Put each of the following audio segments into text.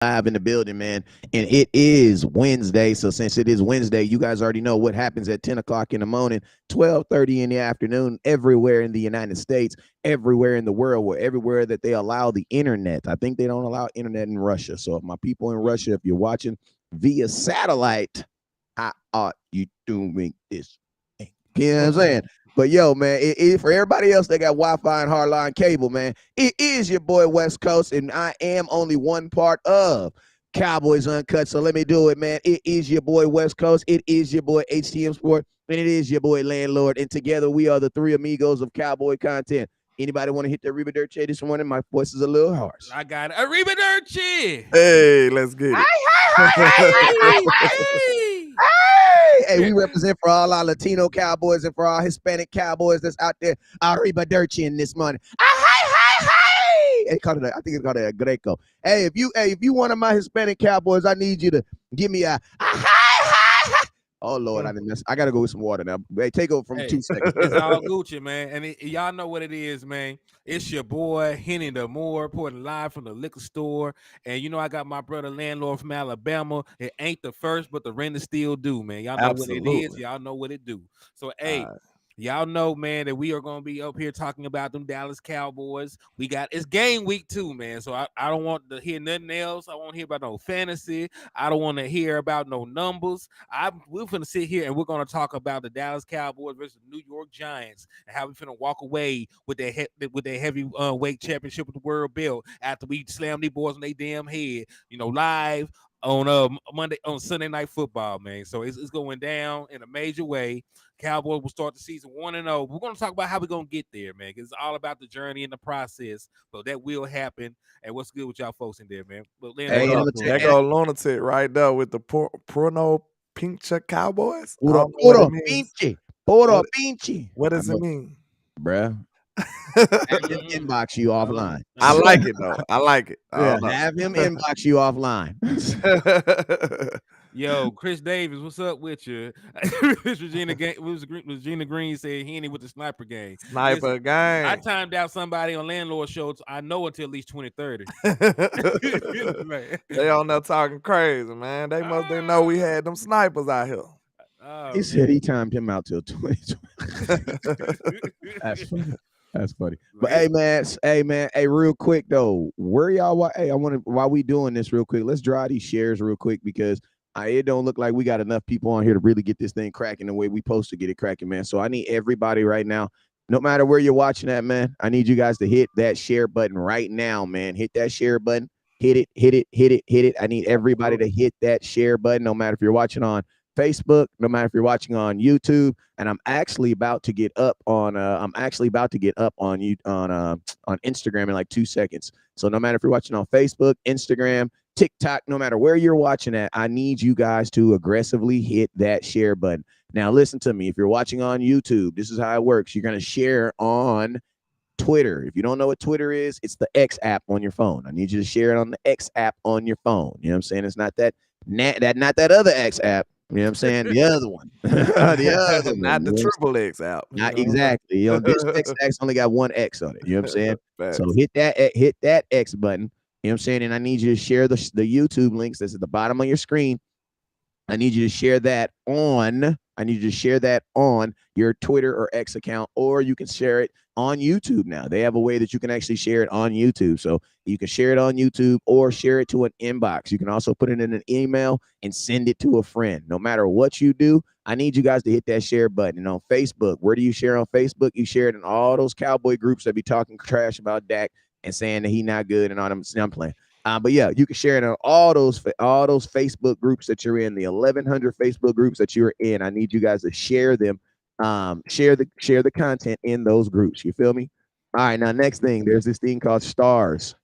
Live in the building, man. And it is Wednesday. So since it is Wednesday, you guys already know what happens at 10 o'clock in the morning, 12:30 in the afternoon, everywhere in the United States, everywhere in the world, where everywhere that they allow the internet. I think they don't allow internet in Russia. So if my people in Russia, if you're watching via satellite, how are you doing this? You know what I'm saying? But yo, man, for everybody else that got Wi-Fi and hardline cable, man, it is your boy West Coast, and I am only one part of Cowboys Uncut. So let me do it, man. It is your boy West Coast. It is your boy HTM Sport, and it is your boy Landlord. And together we are the three amigos of Cowboy content. Anybody want to hit the Reba Dirt Che this morning? My voice is a little harsh. I got it. Reba Dirt Che. Hey, let's get it. Hey, we represent for all our Latino Cowboys and for our Hispanic Cowboys that's out there. Arriba Dirty in this morning. I think it's called a Greco. Hey, if you one of my Hispanic Cowboys, I need you to give me a Oh Lord, I gotta go with some water now. Hey, take over from 2 seconds. It's all Gucci, man. And y'all know what it is, man. It's your boy Henny the Moore, reporting live from the liquor store. And you know I got my brother Landlord from Alabama. It ain't the first, but the rent is still due, man. Y'all know what it is. Y'all know what it do. So hey. Y'all know, man, that we are going to be up here talking about them Dallas Cowboys. It's game week too, man. So I don't want to hear nothing else. I won't hear about no fantasy. I don't want to hear about no numbers. We're going to sit here and we're going to talk about the Dallas Cowboys versus the New York Giants and how we're going to walk away with their heavy weight championship with the world belt after we slam these boys on their damn head, live on Sunday Night Football, man. So it's going down in a major way. Cowboys will start the season 1-0. We're going to talk about how we're going to get there, man, because it's all about the journey and the process. So that will happen. And what's good with y'all folks in there, man? But that go lunatic right there with the Puro Pincha Cowboys. Puro Pinche. What does it mean? Bruh. Have him inbox you offline. I like it though. I like it. Have him inbox you offline. Yo, Chris Davis, what's up with you? Regina Green said Henny with the sniper game. Sniper game. I timed out somebody on Landlord show. I know until at least 2030. They on there talking crazy, man. They know we had them snipers out here. He said he timed him out till 2020. That's funny. But hey man, real quick though, where y'all? Hey, while we doing this real quick, let's draw these shares real quick because it don't look like we got enough people on here to really get this thing cracking the way we supposed to get it cracking, man. So I need everybody right now, no matter where you're watching at, man. I need you guys to hit that share button right now, man. Hit that share button. Hit it. I need everybody to hit that share button, no matter if you're watching on Facebook, no matter if you're watching on YouTube, and I'm actually about to get up on Instagram in like 2 seconds. So no matter if you're watching on Facebook, Instagram, TikTok, no matter where you're watching at, I need you guys to aggressively hit that share button. Now listen to me. If you're watching on YouTube, this is how it works. You're going to share on Twitter. If you don't know what Twitter is, it's the X app on your phone. I need you to share it on the X app on your phone. You know what I'm saying? It's not not that other X app. You know what I'm saying? The other one. Not the triple X app. Not exactly. This X only got one X on it. You know what I'm saying? So hit that X button. You know what I'm saying? And I need you to share the YouTube links that's at the bottom of your screen. I need you to share that on your Twitter or X account, or you can share it on YouTube now. They have a way that you can actually share it on YouTube. So you can share it on YouTube or share it to an inbox. You can also put it in an email and send it to a friend. No matter what you do, I need you guys to hit that share button. And on Facebook, where do you share on Facebook? You share it in all those Cowboy groups that be talking trash about Dak and saying that he not good and all them. I'm playing. But yeah, you can share it on all those Facebook groups that you're in, the 1,100 Facebook groups that you're in. I need you guys to share them, share the content in those groups. You feel me? All right, now next thing, there's this thing called stars.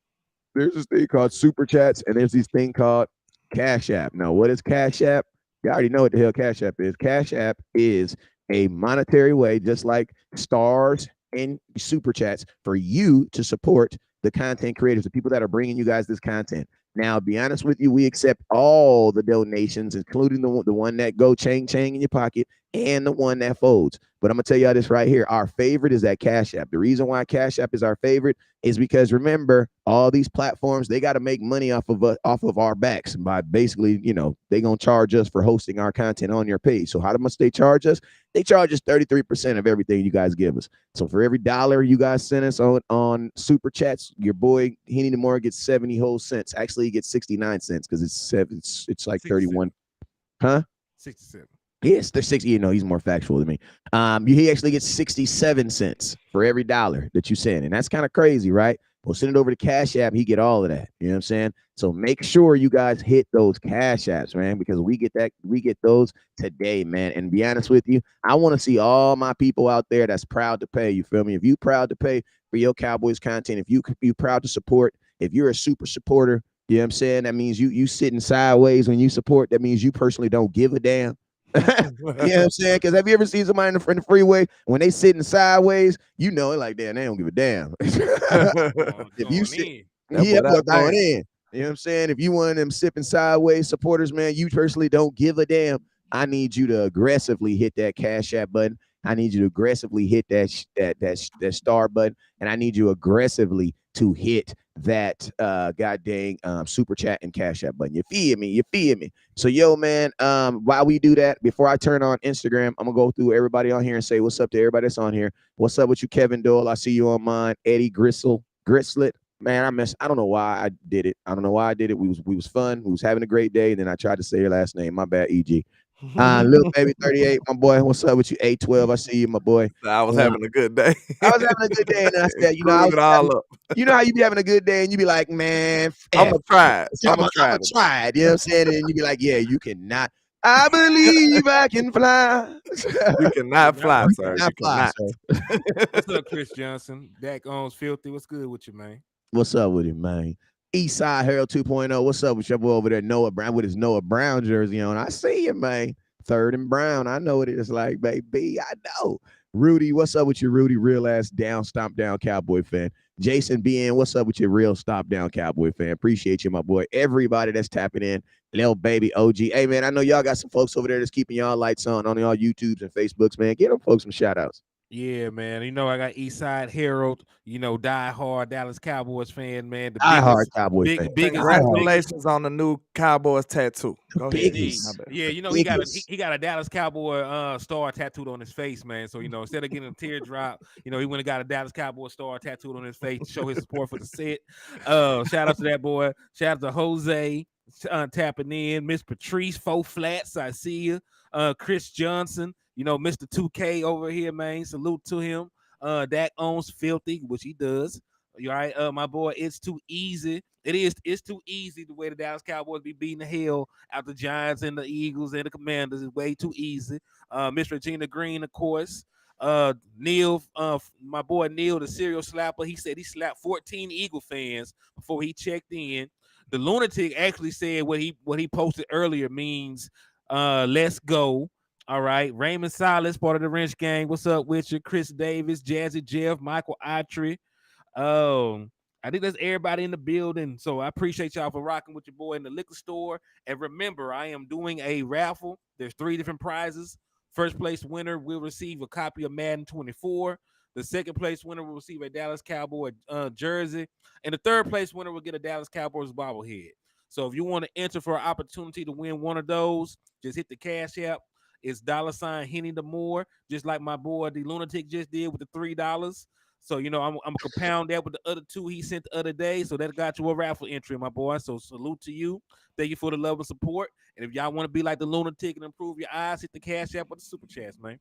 There's this thing called super chats, and there's this thing called Cash App. Now, what is Cash App? You already know what the hell Cash App is. Cash App is a monetary way, just like stars and super chats, for you to support the content creators, the people that are bringing you guys this content. Now, be honest with you, we accept all the donations, including the one that go chang in your pocket, and the one that folds. But I'm gonna tell y'all this right here. Our favorite is that Cash App. The reason why Cash App is our favorite is because remember, all these platforms, they got to make money off of our backs by basically, they gonna charge us for hosting our content on your page. So how much they charge us? They charge us 33% of everything you guys give us. So for every dollar you guys send us on super chats, your boy Henny Demore gets 70 whole cents. Actually, he gets 69 cents because it's like 31. Huh? 67. Yes, they're 60. He's more factual than me. He actually gets 67 cents for every dollar that you send. And that's kind of crazy, right? Well, send it over to Cash App, he get all of that. You know what I'm saying? So make sure you guys hit those Cash Apps, man, because we get those today, man. And be honest with you, I want to see all my people out there that's proud to pay. You feel me? If you proud to pay for your Cowboys content, if you proud to support, if you're a super supporter, you know what I'm saying? That means you sitting sideways when you support. That means you personally don't give a damn. You know what I'm saying? Because have you ever seen somebody in the freeway when they sitting sideways? Like, damn, they don't give a damn. If you sit, yeah, going in. You know what I'm saying? If you one of them sipping sideways supporters, man, you personally don't give a damn. I need you to aggressively hit that Cash App button. I need you to aggressively hit that star button, and I need you aggressively to hit that god dang super chat and Cash App button. You feel me? You feel me? So yo, man, while we do that, before I turn on Instagram, I'm gonna go through everybody on here and say what's up to everybody that's on here. What's up with you, Kevin Doyle? I see you on mine. Eddie Grislet. Man, I don't know why I did it. I don't know why I did it. We was fun. We was having a great day. And then I tried to say your last name. My bad, EG. Little baby 38, my boy. What's up with you? A12. I see you, my boy. I was having a good day. I was having a good day, and I said, you know how you be having a good day, and you be like, man, I'm gonna try it. I'm gonna try it. You know what I'm saying? And you be like, yeah, you cannot. I believe I can fly. You cannot fly, sir. You cannot. Sir. What's up, Chris Johnson? Dak owns Filthy. What's good with you, man? What's up with him, man? Eastside Harold 2.0. What's up with your boy over there, Noah Brown, with his Noah Brown jersey on? I see you, man. Third and Brown. I know what it is like, baby. I know. Rudy, what's up with your Rudy? Real ass down, stomp down Cowboy fan. Jason BN, what's up with your real stomp down Cowboy fan? Appreciate you, my boy. Everybody that's tapping in. Little baby OG. Hey, man, I know y'all got some folks over there that's keeping y'all lights on y'all YouTubes and Facebooks, man. Get them folks some shout outs. Yeah, man. I got Eastside Harold, die hard Dallas Cowboys fan, man. The Die hard Cowboys fan. Congratulations on the new Cowboys tattoo. Go ahead. Yeah, he got a Dallas Cowboy star tattooed on his face, man. So instead of getting a teardrop, he went and got a Dallas Cowboy star tattooed on his face to show his support for the set. Shout out to that boy. Shout out to Jose tapping in. Miss Patrice Four Flats, I see you. Chris Johnson, Mr. 2K over here, man. Salute to him. Dak owns Filthy, which he does. You all right? My boy, it's too easy. It's too easy the way the Dallas Cowboys be beating the hell out the Giants and the Eagles and the Commanders. Is way too easy. Miss Regina Green, of course. Neil, my boy Neil, the serial slapper, he said he slapped 14 Eagle fans before he checked in. The lunatic actually said what he posted earlier means let's go. All right. Raymond Silas, part of the Wrench Gang. What's up with you? Chris Davis, Jazzy Jeff, Michael Autry. I think that's everybody in the building. So I appreciate y'all for rocking with your boy in the liquor store. And remember, I am doing a raffle. There's 3 different prizes. First place winner will receive a copy of Madden 24. The second place winner will receive a Dallas Cowboy jersey. And the third place winner will get a Dallas Cowboys bobblehead. So if you want to enter for an opportunity to win one of those, just hit the Cash App. It's $ Henny the More, just like my boy the Lunatic just did with the $3. So I'm gonna compound that with the other 2 he sent the other day. So that got you a raffle entry, my boy. So salute to you. Thank you for the love and support. And if y'all want to be like the Lunatic and improve your eyes, hit the Cash App with the super chats, man.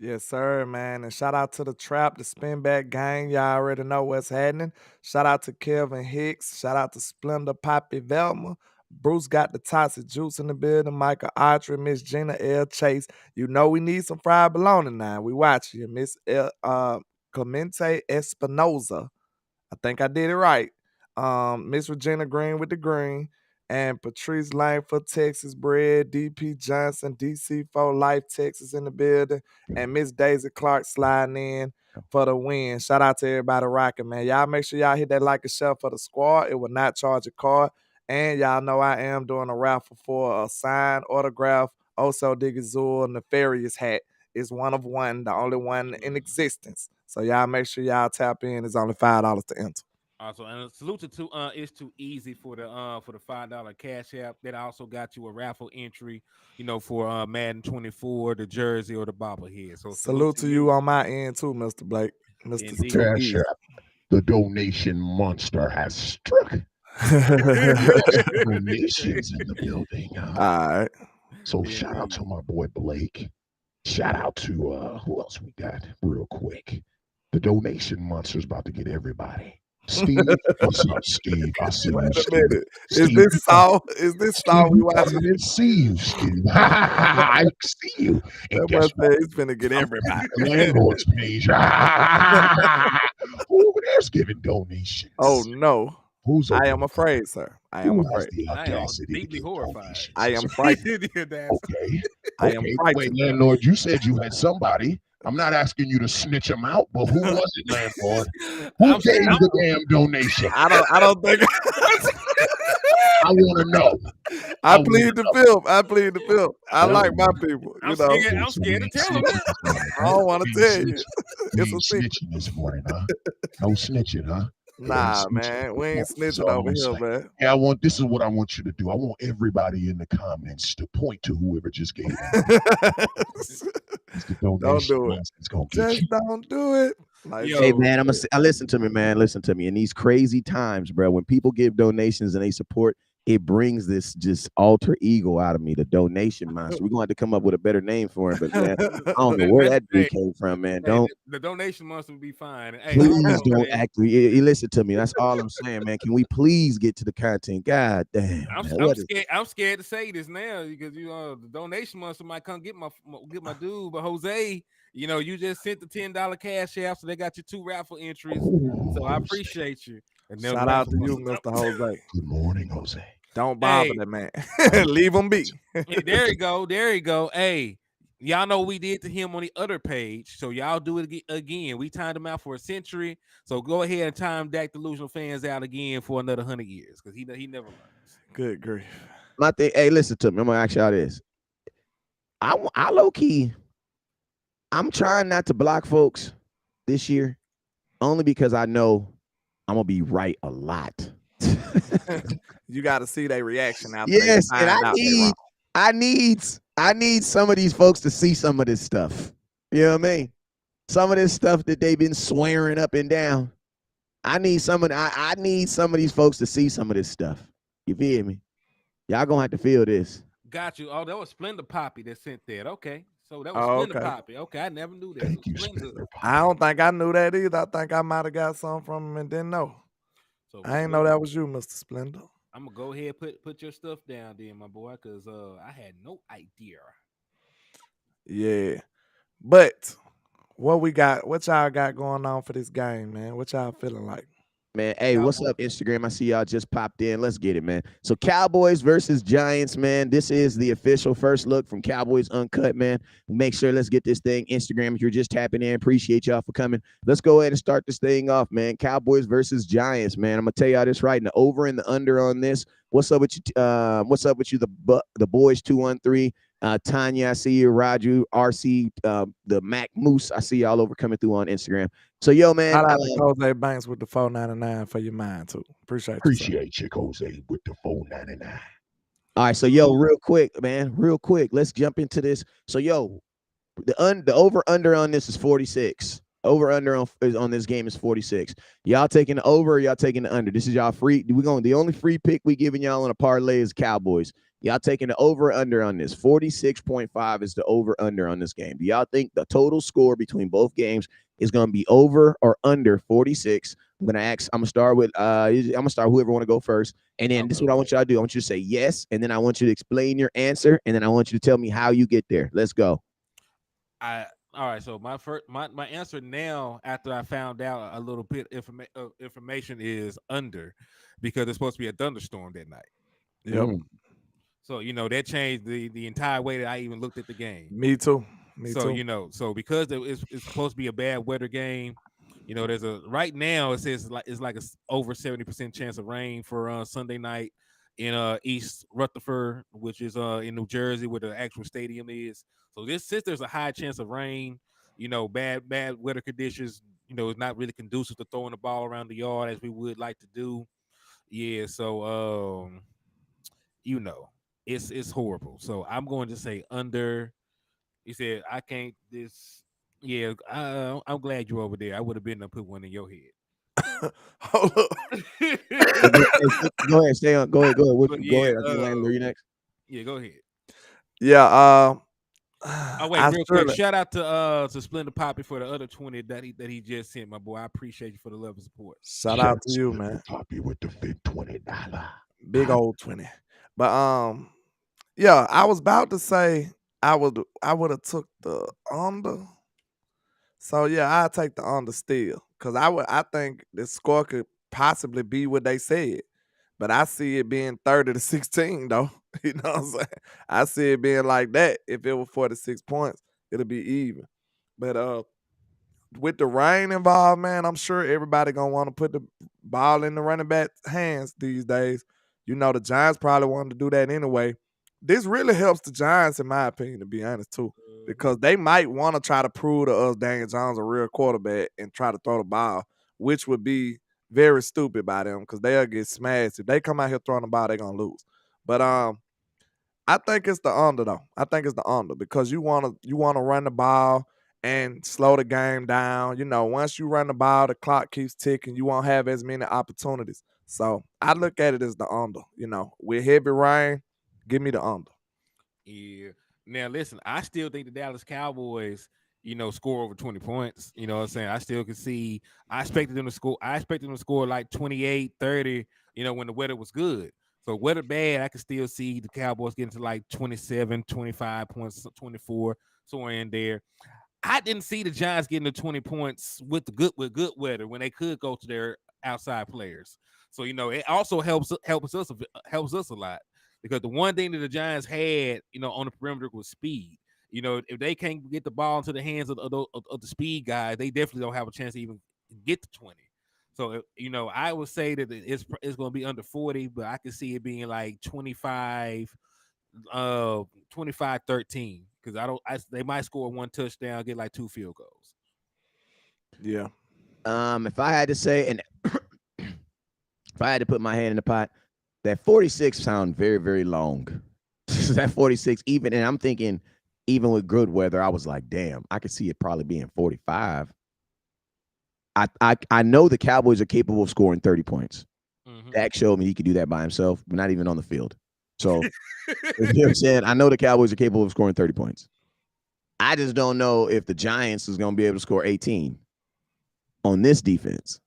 Yes, sir, man. And shout out to the Trap, the Spin Back Gang. Y'all already know what's happening. Shout out to Kevin Hicks. Shout out to Splendor Poppy Velma. Bruce got the toxic juice in the building. Michael Autry, Miss Gina L. Chase. You know we need some fried bologna now. We watch you. Miss Clemente Espinoza. I think I did it right. Miss Regina Green with the green. And Patrice Langford, Texas Bread, DP Johnson, DC4 Life, Texas in the building. And Miss Daisy Clark sliding in for the win. Shout out to everybody rocking, man. Y'all make sure y'all hit that like and share for the squad. It will not charge a card. And y'all know I am doing a raffle for a signed autograph Oso Digazul Nefarious hat. It's one of one, the only one in existence. So y'all make sure y'all tap in. It's only $5 to enter. Also, and salute to it's too easy for the $5 cash app. That also got you a raffle entry, for Madden 24, the jersey or the bobblehead. So salute Salute to to you you. on my end too, Mr. Blake. Mr. Indeed. Too Cash Easy. App. The donation monster has struck. Yes, donations in the building. All right. So shout out to my boy Blake. Shout out to who else we got real quick. The donation monster's about to get everybody. Steve, what's up, Steve? I see you, Wait a Steve. minute. Is Steve, this Saul? Is this Steve, Saul we you I watching? didn't see you, Steve. I see you. And That guess boy what? said he's finna get everybody. The landlord's page. Who over there's giving donations? Oh no. Who's I over am afraid, sir. I am Who has afraid. the I am audacity to deeply give horrified. donations? I am frightened. Okay. I am Okay. Wait, frightened. landlord, you said you had somebody. I'm not asking you to snitch them out, but who was it, landlord? Who I'm gave scared. the damn donation? I don't think I want to know. I plead the fifth. I plead the fifth. I like my people, I'm you know. scared. I'm scared to tell him now. I don't want to tell you. We It's a ain't secret. snitching this morning, huh? No snitching, huh? We ain't Nah, snitching. man. We ain't That's snitching all over I'm here, saying. man. Yeah, this is what I want you to do. I want everybody in the comments to point to whoever just gave it. The Don't donation do it. is gonna get Just you. don't do it. Like, Yo, Hey man, listen to me, man. Listen to me. In these crazy times, bro, when people give donations and they support, it brings this just alter ego out of me, the donation monster. We're gonna have to come up with a better name for him, but man, I don't know where that dude came from, man. Hey, Don't the donation must be fine. Hey, please also, don't man, act. You listen to me. That's all I'm saying, man. Can we please get to the content? God damn, man. I'm scared. I'm scared to say this now because the donation monster might come get my dude, but Jose, you just sent the $10 cash app, so they got your 2 raffle entries. So I appreciate you. And then shout out to you, Mr. Jose. Good morning, Jose. Don't bother that man. Leave him be. There you go. There you go. Hey, y'all know we did to him on the other page, so y'all do it again. We timed him out for a century, so go ahead and time Dak Delusional fans out again for another 100 years because he never learns. Good grief. My thing. Hey, listen to me. I'm gonna ask y'all this. I low key. I'm trying not to block folks this year, only because I know I'm gonna be right a lot. You got to see their reaction after Yes, they and find out they wrong. I need some of these folks to see some of this stuff. You know what I mean? Some of this stuff that they've been swearing up and down. I need some of these folks to see some of this stuff. You feel me? Y'all gonna have to feel this. Got you. Oh, that was Splendor Poppy that sent that. Okay, so that was Oh, Splendor okay. Poppy. Okay, I never knew that. Thank So you, Splendor. Splendor. I don't think I knew that either. I think I might have got some from him and didn't know. So I ain't know that was you, Mr. Splendor. I'm gonna go ahead put your stuff down, then, my boy, because I had no idea. Yeah. But what y'all got going on for this game, man? What y'all feeling like? Man, hey, what's up, Instagram? I see y'all just popped in. Let's get it, man. So Cowboys versus Giants, man. This is the official first look from Cowboys Uncut, man. Make sure let's get this thing. Instagram, if you're just tapping in, appreciate y'all for coming. Let's go ahead and start this thing off, man. Cowboys versus Giants, man. I'm gonna tell y'all this right. And the over and the under on this. What's up with you? The boys 213. Tanya, I see you. Raju, RC, the Mac Moose. I see y'all over coming through on Instagram. So, yo, man. Shout out to Jose Banks with the $4.99 for your mind, too. Appreciate you, Jose, with the $4.99. All right, so, yo, real quick, man. Real quick. Let's jump into this. So, yo, the over-under on this is 46. Over-under on this game is 46. Y'all taking the over or y'all taking the under? This is y'all free. The only free pick we giving y'all on a parlay is Cowboys. Y'all taking the over-under on this. 46.5 is the over-under on this game. Do y'all think the total score between both games is going to be over or under 46? I'm gonna start whoever want to go first. And then this is what I want y'all to do. I want you to say yes, and then I want you to explain your answer, and then I want you to tell me how you get there. Let's go. All right. So my answer now, after I found out a little bit of information, is under, because there's supposed to be a thunderstorm that night. Yep. So that changed the entire way that I even looked at the game. Me too. So because it's supposed to be a bad weather game, right now it says it's like a over 70% chance of rain for Sunday night. in East Rutherford, which is in New Jersey, where the actual stadium is. So since there's a high chance of rain, bad weather conditions, it's not really conducive to throwing the ball around the yard as we would like to do. Yeah, so it's horrible. So I'm going to say under. He said I can't this. Yeah, I'm glad you're over there. I would have been to put one in your head. Hold up. Go ahead, stay on. Go ahead. But Go yeah, ahead. I think Landry, you next. yeah, go ahead. Yeah. Oh wait, I real quick. surely Shout out to Splendor Poppy for the other 20 that he just sent, my boy. I appreciate you for the love and support. shout out to you, man. Poppy with the fit $20. Big old 20. But yeah, I was about to say I would have took the under. So yeah, I'll take the under still. Cause I think the score could possibly be what they said. But I see it being 30-16 though. You know what I'm saying? I see it being like that. If it was 46 points, it'll be even. But with the rain involved, man, I'm sure everybody gonna want to put the ball in the running back's hands these days. The Giants probably wanted to do that anyway. This really helps the Giants, in my opinion, to be honest, too, because they might want to try to prove to us Daniel Jones a real quarterback and try to throw the ball, which would be very stupid by them because they'll get smashed. If they come out here throwing the ball, they're gonna lose. But I think it's the under though. I think it's the under because you wanna run the ball and slow the game down. Once you run the ball, the clock keeps ticking. You won't have as many opportunities. So I look at it as the under. With heavy rain, give me the under. Yeah. Now listen, I still think the Dallas Cowboys, score over 20 points. You know what I'm saying? I still can see I expected them to score like 28, 30, when the weather was good. So weather bad, I can still see the Cowboys getting to like 27, 25 points, 24, somewhere in there. I didn't see the Giants getting to 20 points with good weather when they could go to their outside players. So it also helps us a lot because the one thing that the Giants had on the perimeter was speed. If they can't get the ball into the hands of the speed guys, they definitely don't have a chance to even get to 20. So I would say that it's going to be under 40, but I can see it being like 25 25-13 because they might score one touchdown, get like 2 field goals. Yeah. If I had to say, and if I had to put my hand in the pot, that 46 sound very, very long. That 46, and I'm thinking, even with good weather, I was like, damn, I could see it probably being 45. I know the Cowboys are capable of scoring 30 points. Mm-hmm. Dak showed me he could do that by himself, but not even on the field. So, you know what I'm saying? I know the Cowboys are capable of scoring 30 points. I just don't know if the Giants is going to be able to score 18 on this defense.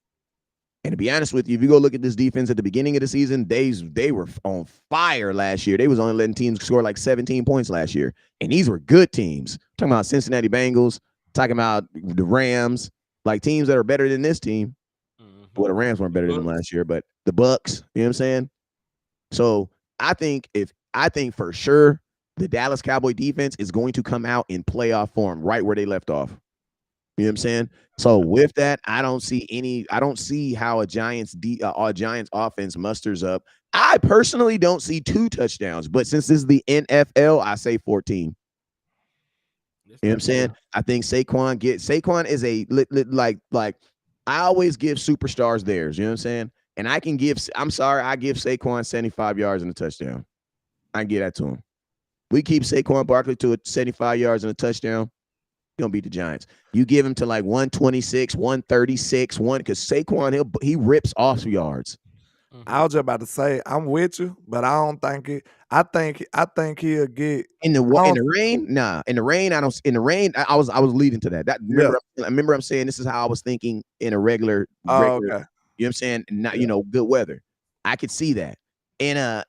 And to be honest with you, if you go look at this defense at the beginning of the season, they were on fire last year. They was only letting teams score like 17 points last year. And these were good teams. I'm talking about Cincinnati Bengals, talking about the Rams, like teams that are better than this team. Mm-hmm. Well, the Rams weren't better than them last year, but the Bucks, you know what I'm saying? So I think for sure the Dallas Cowboy defense is going to come out in playoff form right where they left off. You know what I'm saying? So with that, I don't see how a Giants offense musters up. I personally don't see 2 touchdowns, but since this is the NFL, I say 14. You know what I'm saying? I think Saquon is a like I always give superstars theirs, you know what I'm saying? And I give Saquon 75 yards and a touchdown. I can get that to him. We keep Saquon Barkley to 75 yards and a touchdown. Gonna beat the Giants. You give him to like 126, 136, because Saquon he rips off yards. Mm-hmm. I was just about to say I'm with you, but I don't think it. I think he'll get in the rain. Nah, in the rain. I was leading to that. Remember I'm saying this is how I was thinking in a regular. Okay. You know what I'm saying? Not good weather. I could see that. In a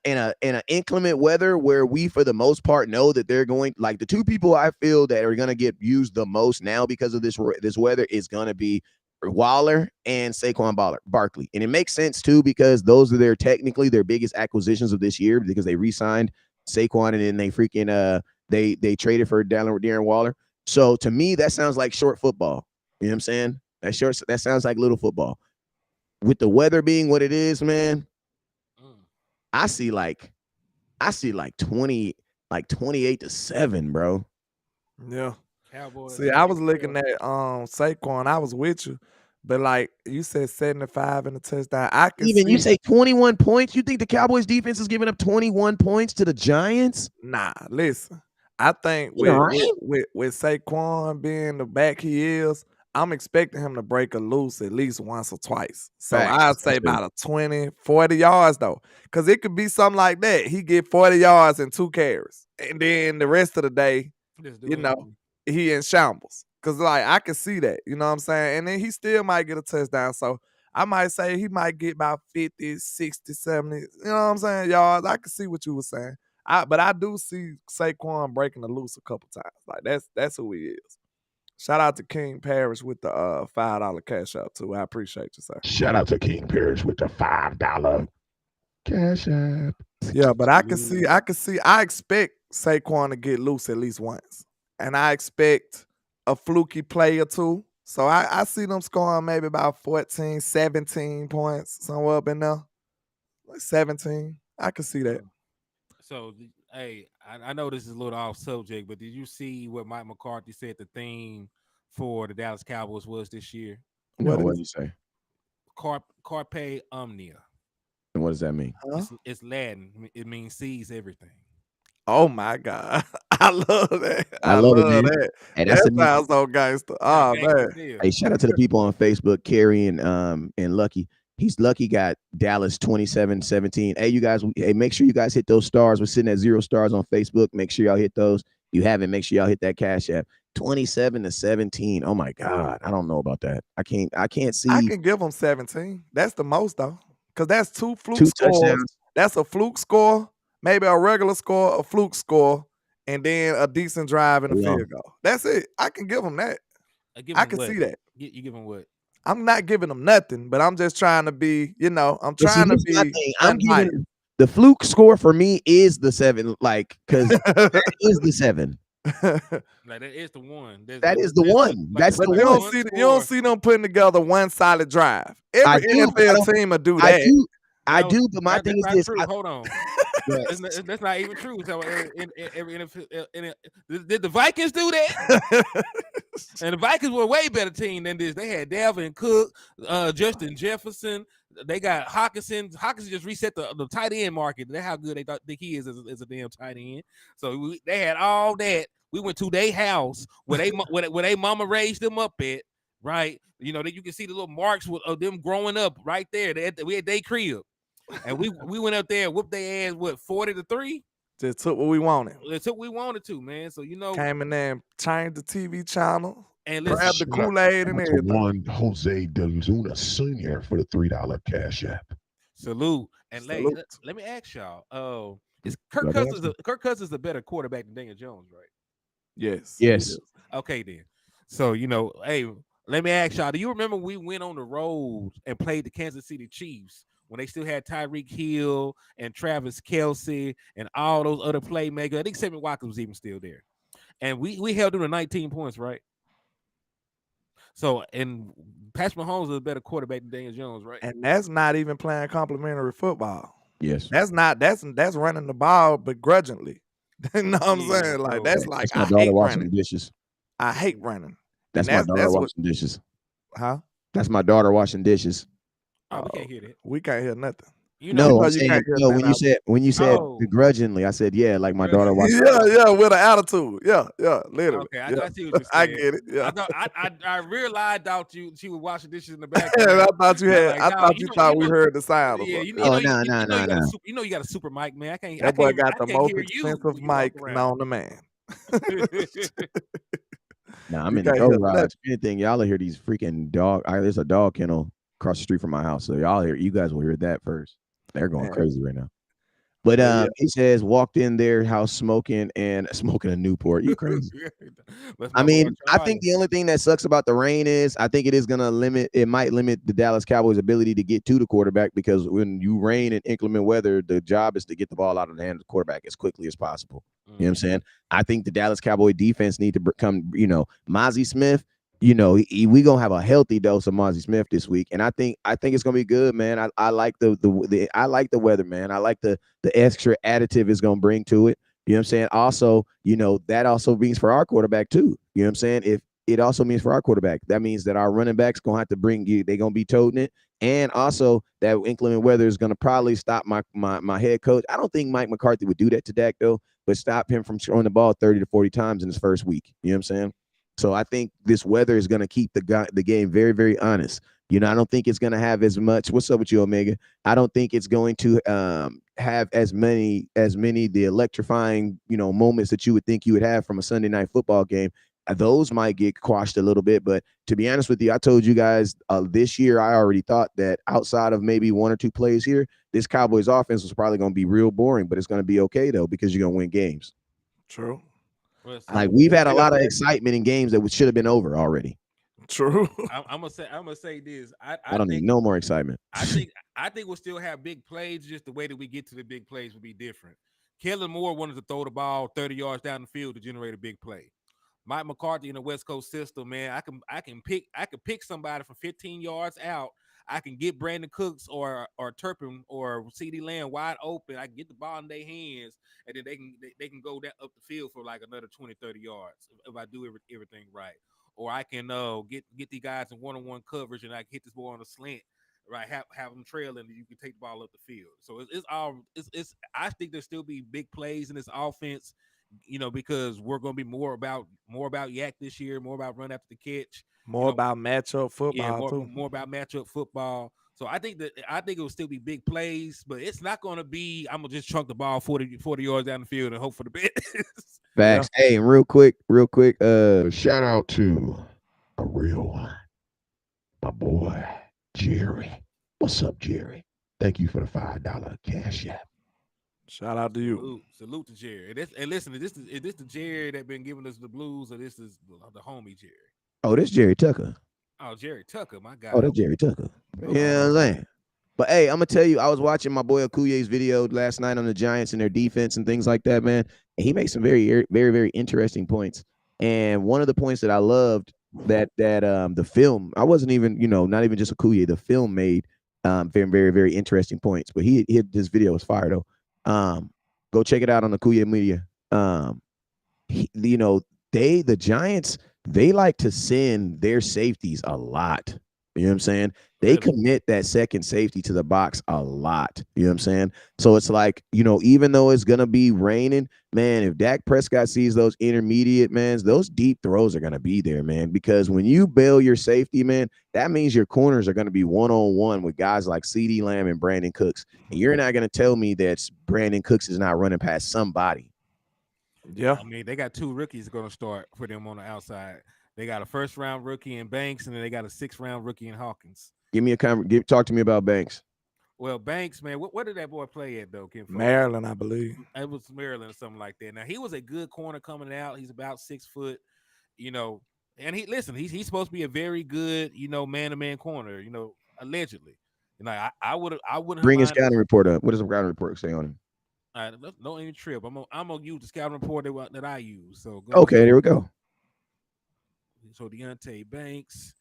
inclement weather where we for the most part know that they're going, like the 2 people I feel that are going to get used the most now because of this weather is going to be Waller and Saquon Barkley. And it makes sense too because those are technically their biggest acquisitions of this year because they re-signed Saquon and then they freaking they traded for Darren Waller. So to me that sounds like short football. You know what I'm saying? That sounds like little football. With the weather being what it is, man. I see like 28-7, bro. Yeah. Cowboys. See, I was looking at Saquon. I was with you, but like you said, 75 in the touchdown. I can Even you see. say 21 points. You think the Cowboys defense is giving up 21 points to the Giants? Nah, listen. I think You know, with Saquon being the back he is, I'm expecting him to break a loose at least once or twice. So I'd say about a 20, 40 yards though. Cause it could be something like that. He get 40 yards and 2 carries. And then the rest of the day, you know, he in shambles. Cause like I can see that. You know what I'm saying? And then he still might get a touchdown. So I might say he might get about 50, 60, 70, you know what I'm saying, yards. I can see what you were saying. But I do see Saquon breaking the loose a couple times. Like that's who he is. Shout out to King Parrish with the $5 cash out too. I appreciate you, sir. Shout out to King Parrish with the $5 cash app. Yeah, but I expect Saquon to get loose at least once. And I expect a fluky play or two. So I see them scoring maybe about 14, 17 points, somewhere up in there. Like 17. I can see that. So, hey, I know this is a little off subject, but did you see what Mike McCarthy said the theme for the Dallas Cowboys was this year? No, what did you say? Carpe omnia. And what does that mean? Huh? It's Latin. It means seize everything. Oh my God. I love that. I love it, man. That. Hey, That sounds so gangster. Oh man. Hey, shout out to the people on Facebook, Carrie and Lucky. He's Lucky got Dallas 27-17. Hey, you guys, make sure you guys hit those stars. We're sitting at 0 stars on Facebook. Make sure y'all hit those. If you haven't, make sure y'all hit that Cash App. 27-17. Oh my God. I don't know about that. I can't see. I can give them 17. That's the most though. Because that's two fluke scores. Touchdowns. That's a fluke score, maybe a regular score, a fluke score, and then a decent drive and a field goal. That's it. I can give them that. I can see that. You give them what? I'm not giving them nothing, but I'm just trying to be, I'm trying to be. I'm giving the fluke score for me is the 7, like, because that is the 7. Like that is the one. That is the one. That's the one. You don't see them putting together one solid drive. Every NFL team will do that. I do, but my thing is this. Hold on. That's not even true. So every NFL, did the Vikings do that? And the Vikings were a way better team than this. They had Dalvin Cook, Justin Jefferson. They got Hawkinson. Hawkinson just reset the tight end market. That's how good they think he is as a damn tight end. So they had all that. We went to their house where they mama raised them up at. Right, that you can see the little marks of them growing up right there. We had their crib, and we went up there and whooped their ass. What 40-3? Just took what we wanted. It took what we wanted to, man. So came in there and changed the TV channel and grabbed the Kool-Aid and everything. One Jose De Luna Sr. for the $3 cash app. Salute. And let me ask y'all. Is Kirk Cousins a better quarterback than Daniel Jones, right? Yes. Okay then. So hey. Let me ask y'all, do you remember we went on the road and played the Kansas City Chiefs when they still had Tyreek Hill and Travis Kelce and all those other playmakers? I think Sammy Watkins was even still there. And we held them to 19 points, right? So, and Patrick Mahomes is a better quarterback than Daniel Jones, right? And that's not even playing complimentary football. Yes. That's running the ball begrudgingly. You know what I'm saying? Like, that's like, my daughter washing dishes. I hate running. That's my daughter washing dishes. Huh? That's my daughter washing dishes. Oh, we can't hear that. We can't hear nothing. When you said begrudgingly, I said, yeah, like my daughter washing. Yeah, with an attitude. Yeah, literally. Okay, I see what you're saying. I get it. Yeah. I realized she was washing dishes in the back. I thought you thought we heard the sound. Yeah, you got a super mic, man. That boy got the most expensive mic known to man. Nah, I'm in the garage. Anything, y'all will hear these freaking dog. There's a dog kennel across the street from my house, so you guys will hear that first. They're going crazy right now. But he says walked in their house smoking a Newport. You crazy? I mean, I think the only thing that sucks about the rain is I think it might limit the Dallas Cowboys' ability to get to the quarterback, because when you rain in inclement weather, the job is to get the ball out of the hand of the quarterback as quickly as possible. You know what I'm saying? I think the Dallas Cowboy defense need to come, Mozzie Smith, we gonna have a healthy dose of Mozzie Smith this week, and I think it's gonna be good, man. I like I like the weather, man. I like the extra additive it's gonna bring to it. You know what I'm saying? Also, that also means for our quarterback too. You know what I'm saying? If it also means for our quarterback, that means that our running backs gonna have to bring you. They're gonna be toting it, and also that inclement weather is gonna probably stop my head coach. I don't think Mike McCarthy would do that to Dak though, but stop him from throwing the ball 30 to 40 times in his first week. You know what I'm saying? So I think this weather is going to keep the game very, very honest. I don't think it's going to have as much. What's up with you, Omega? I don't think it's going to have as many the electrifying moments that you would think you would have from a Sunday night football game. Those might get quashed a little bit, but to be honest with you, I told you guys this year I already thought that outside of maybe one or two plays here, this Cowboys offense was probably going to be real boring, but it's going to be okay though because you're going to win games. True. Like we've had a lot of excitement in games that should have been over already. True. I'm gonna say this. I don't need no more excitement. I think we'll still have big plays. Just the way that we get to the big plays will be different. Kellen Moore wanted to throw the ball 30 yards down the field to generate a big play. Mike McCarthy in the West Coast system, man, I can pick somebody from 15 yards out. I can get Brandon Cooks or Turpin or CD Lamb wide open. I can get the ball in their hands, and then they can go down up the field for like another 20, 30 yards if I do everything right. Or I can get these guys in one-on-one coverage, and I can hit this ball on a slant, right? Have them trailing, and you can take the ball up the field. So it's all it's. I think there'll still be big plays in this offense, because we're going to be more about Yak this year, more about run after the catch, More about matchup football too. more about matchup football. So I think it will still be big plays, but it's not going to be. I'm gonna just chunk the ball 40 yards down the field and hope for the best. Facts. Yeah. Hey, real quick. Shout out to a real one, my boy Jerry. What's up, Jerry? Thank you for the $5 cash app. Shout out to you. Salute to Jerry. And listen, is this the Jerry that been giving us the blues, or this is the homie Jerry? Oh, this Jerry Tucker. Oh, Jerry Tucker, my guy. Oh, that's Jerry Tucker. You know what I'm saying? But hey, I'm gonna tell you, I was watching my boy Okuye's video last night on the Giants and their defense and things like that, man. And he makes some very, very, very interesting points. And one of the points that I loved that the film, I wasn't even, not even just Okuye, the film made very, very, very interesting points. But his video was fire though. Go check it out on the Okuye Media. The Giants, they like to send their safeties a lot. You know what I'm saying? They commit that second safety to the box a lot. You know what I'm saying? So it's like, even though it's going to be raining, man, if Dak Prescott sees those intermediate, those deep throws are going to be there, man. Because when you bail your safety, man, that means your corners are going to be one-on-one with guys like CD Lamb and Brandon Cooks. And you're not going to tell me that Brandon Cooks is not running past somebody. Yeah. I mean, they got two rookies going to start for them on the outside. They got a first-round rookie in Banks, and then they got a sixth-round rookie in Hawkins. Talk to me about Banks. Well, Banks, man, what did that boy play at though? Maryland, I believe. It was Maryland or something like that. Now he was a good corner coming out. He's about 6 foot, and he's supposed to be a very good, man-to-man corner, allegedly. And I wouldn't bring his scouting report up. What does the scouting report say on him? All right, don't even trip. I'm gonna use the scouting report that I use. So okay, there we go. So Deontay Banks.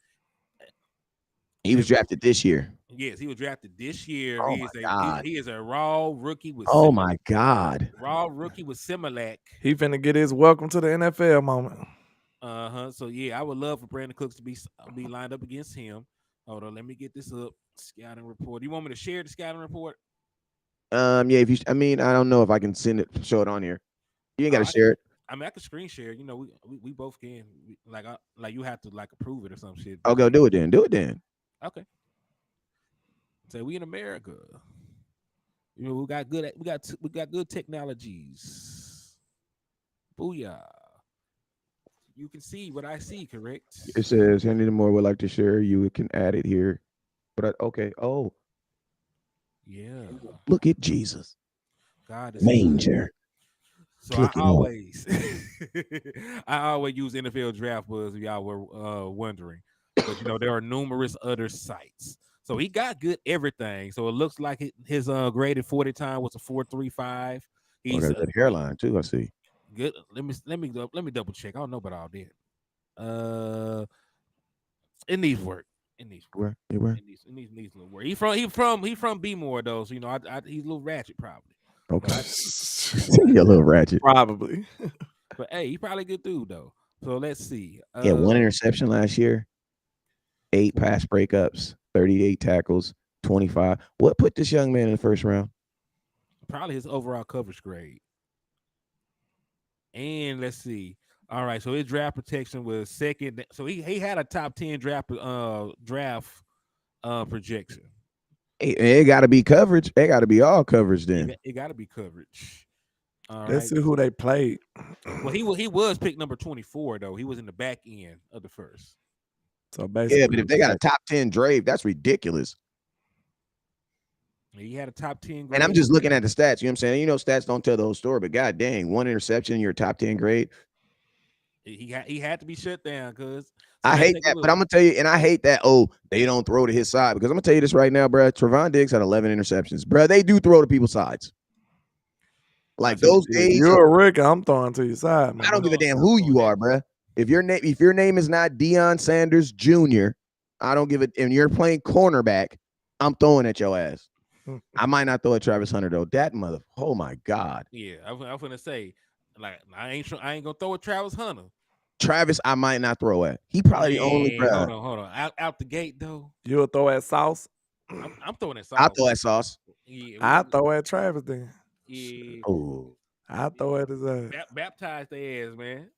He was drafted this year. Yes, he was drafted this year. Oh he is a raw rookie with. Oh my God! Raw rookie with Similac. He finna get his welcome to the NFL moment. So yeah, I would love for Brandon Cooks to be lined up against him. Hold on, let me get this up. Scouting report. You want me to share the scouting report? Yeah. I don't know if I can show it on here. You ain't got to share it. I mean, I can screen share. We both can. Like you have to approve it or some shit. Okay, do it then. Okay. So we in America. We got good technologies. Booyah. You can see what I see, correct? It says Henry Moore would like to share. You can add it here. But okay. Oh. Yeah. Look at Jesus. God is manger. So I always use NFL Draft Buzz if y'all were wondering. But there are numerous other sites. So he got good everything. So it looks like his graded 40 time was a 4.35. He's got that hairline too. I see. Good. Let me double check. I don't know about all that. It needs work. It needs work. Where? It needs a little work. He from B more though, so he's a little ratchet probably. Okay. But You're a little ratchet. Probably. but hey, he probably a good dude though. So let's see. Yeah, one interception last year, 8 pass breakups, 38 tackles, 25. What put this young man in the first round? Probably his overall coverage grade. And let's see. All right, so his draft protection was second. So he had a top 10 draft projection. It got to be coverage. It got to be all coverage then. It got to be coverage. All Let's right. see who they played. Well, he was picked number 24 though. He was in the back end of the first. So basically, Yeah, but if they got a top 10 draft, that's ridiculous. He had a top 10 grade. And I'm just looking at the stats. You know what I'm saying? You know, stats don't tell the whole story, but god dang, one interception in your top 10 grade. He had to be shut down because I hate that, but I'm gonna tell you, and I hate that. Oh, they don't throw to his side because I'm gonna tell you this right now, bro. Trevon Diggs had 11 interceptions, bro. They do throw to people's sides. Like those days, you're a rookie. I'm throwing to your side, man. I don't give a damn who you are, bro. If your name is not Deion Sanders Jr., I don't give it. And you're playing cornerback, I'm throwing at your ass. I might not throw at Travis Hunter though. That mother, oh my god. Yeah, I was gonna say, like, I ain't gonna throw at Travis Hunter. Travis, I might not throw at. He probably the only bro. Hold on. Out the gate though. You'll throw at Sauce. I'm throwing at Sauce. I'll throw at Sauce. Yeah, I throw at Travis then. Yeah. Oh, I throw at his ass. Baptize their ass, man.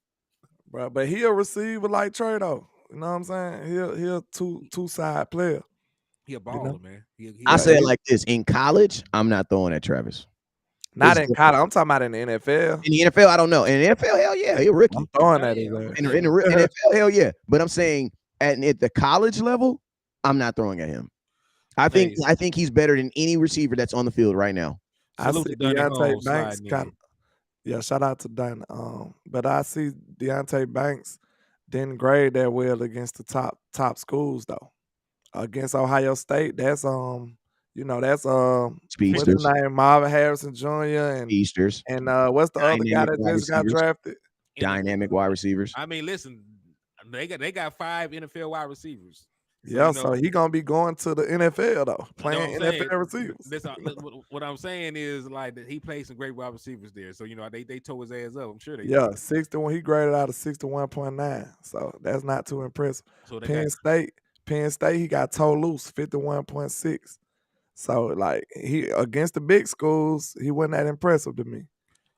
Bro, but he'll receive like Trey though. You know what I'm saying? He'll two side player. He a baller, man. I say it like this: in college, I'm not throwing at Travis. Not in college. I'm talking about in the NFL. In the NFL, I don't know. In the NFL, hell yeah, he's a rookie. I'm throwing at his ass. In the NFL, hell yeah. But I'm saying at the college level, I'm not throwing at him. I think he's better than any receiver that's on the field right now. I see Deontay Banks kind of. Yeah, shout out to Dana. But I see Deontay Banks didn't grade that well against the top schools though. Against Ohio State, that's Speedsters. What's his name? Marvin Harrison Jr. and Speedsters. And what's the other guy that just got drafted? Dynamic wide receivers. I mean, listen, they got 5 NFL wide receivers. So, so he gonna be going to the NFL though, playing NFL receivers. What I'm saying is like that he played some great wide receivers there. So they tore his ass up. I'm sure they. Yeah, 61. He graded out of 61.9. So that's not too impressive. So Penn State, he got toe loose 51.6. So like he against the big schools, he wasn't that impressive to me.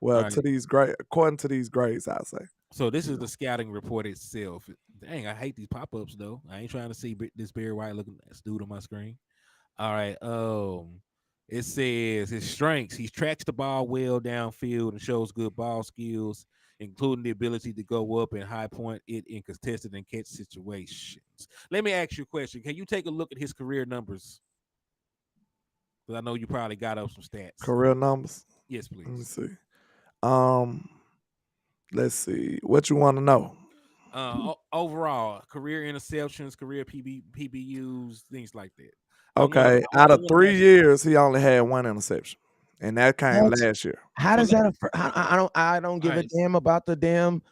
Well, according to these grades, I say. So this is the scouting report itself. Dang, I hate these pop-ups though. I ain't trying to see this Barry White looking dude on my screen. All right. It says his strengths. He tracks the ball well downfield and shows good ball skills, including the ability to go up and high point it in contested and catch situations. Let me ask you a question. Can you take a look at his career numbers? Because I know you probably got up some stats. Career numbers? Yes, please. Let me see. Let's see. What you want to know? Overall, career interceptions, career PBUs, things like that. Okay. Out of 3 years, he only had 1 interception. And that came last year. How does that? I don't give a damn about the damn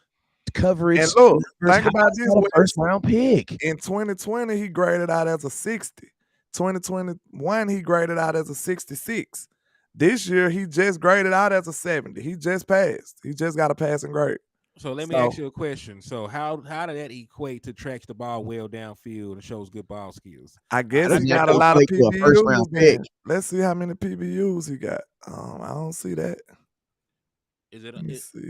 coverage. And look, think about this: first round pick in 2020, he graded out as a 60. 2021, he graded out as a 66. This year, he just graded out as a 70. He just passed. He just got a passing grade. So let me ask you a question. So how did that equate to tracks the ball well downfield and shows good ball skills? I guess he got a lot of PBUs. Let's see how many PBUs he got. I don't see that. Is it?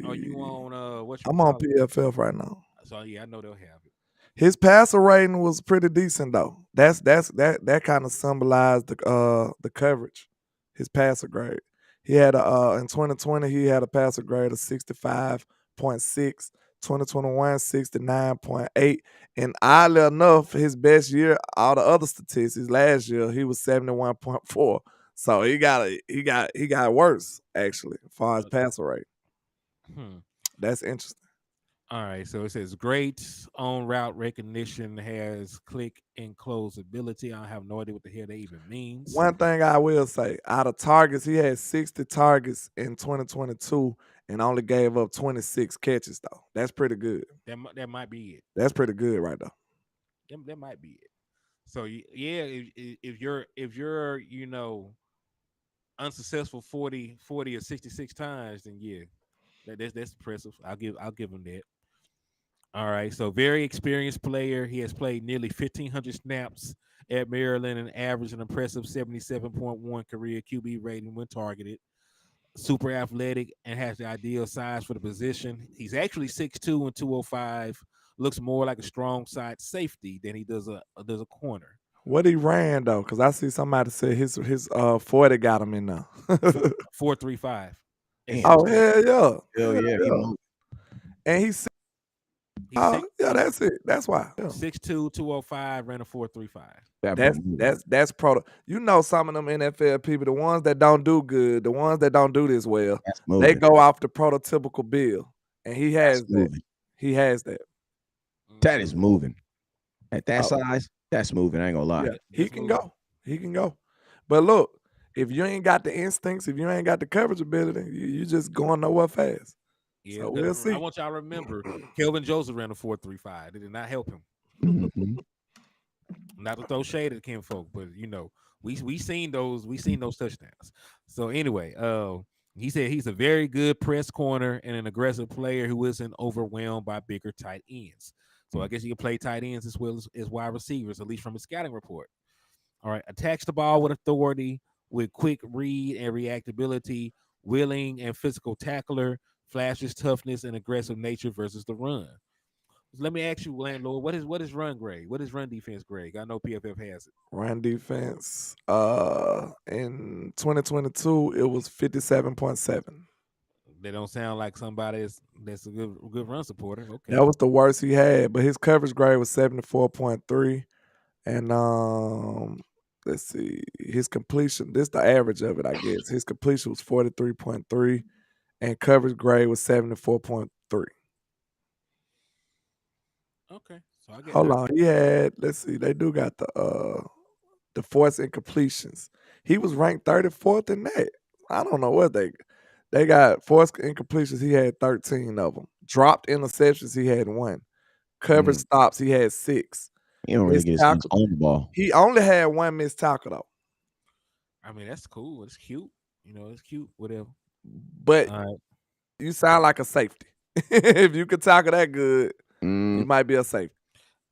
Are you on I'm on PFF right now. So yeah, I know they'll have it. His passer rating was pretty decent though. That kind of symbolized the coverage. His passer grade. He had in 2020 he had a passer grade of 65.6. 2021 69.8. And oddly enough, his best year, all the other statistics last year, he was 71.4. So he got worse actually as far as passer rate. That's interesting. All right, so it says great on route recognition, has click and close ability. I have no idea what the hell that even means. One thing I will say, out of targets, he had 60 targets in 2022 and only gave up 26 catches though. That's pretty good. That might be it. That's pretty good right there. That might be it. So yeah, if you're unsuccessful 40 or 66 times, then yeah, that's impressive. I'll give him that. All right, so very experienced player. He has played nearly 1,500 snaps at Maryland and averaged an impressive 77.1 career QB rating when targeted. Super athletic and has the ideal size for the position. He's actually 6'2" and 205. Looks more like a strong side safety than he does a corner. What he ran though, because I see somebody say his 40 got him in there. 4.35. Oh hell yeah, Hell yeah, he moved. and he's He's yeah, that's it. That's why. Yeah. 6'2", 205, ran a 4.35. That's You know, some of them NFL people, the ones that don't do good, the ones that don't do this well, they go off the prototypical bill, and he has that. Moving. He has that. That is moving. At that size, that's moving. I ain't gonna lie. Yeah, he can go. He can go. But look, if you ain't got the instincts, if you ain't got the coverage ability, you just going nowhere fast. Yeah, so we'll see. I want y'all to remember, Kelvin Joseph ran a 4.35. It did not help him. Mm-hmm. Not to throw shade at Ken folk, but we seen those touchdowns. So anyway, he said he's a very good press corner and an aggressive player who isn't overwhelmed by bigger tight ends. So I guess he can play tight ends as well as wide receivers, at least from his scouting report. All right, attacks the ball with authority, with quick read and reactability, willing and physical tackler, flashes toughness and aggressive nature versus the run. Let me ask you, landlord, what is run grade? What is run defense grade? I know PFF has it. Run defense, in 2022, it was 57.7. They don't sound like somebody that's a good run supporter. Okay, That was the worst he had, but his coverage grade was 74.3. And let's see, his completion. This the average of it, I guess. His completion was 43.3, and coverage grade was 74.3. Okay, so I get. Hold on, he had. Let's see, they do got the forced incompletions. He was ranked 34th in that. I don't know what they got forced incompletions. He had 13 of them. Dropped interceptions. He had 1. Coverage stops. He had 6. He don't really get his hands on the ball. He only had 1 missed tackle though. I mean, that's cool. It's cute. It's cute. Whatever. But you sound like a safety. If you could tackle that good, you might be a safety.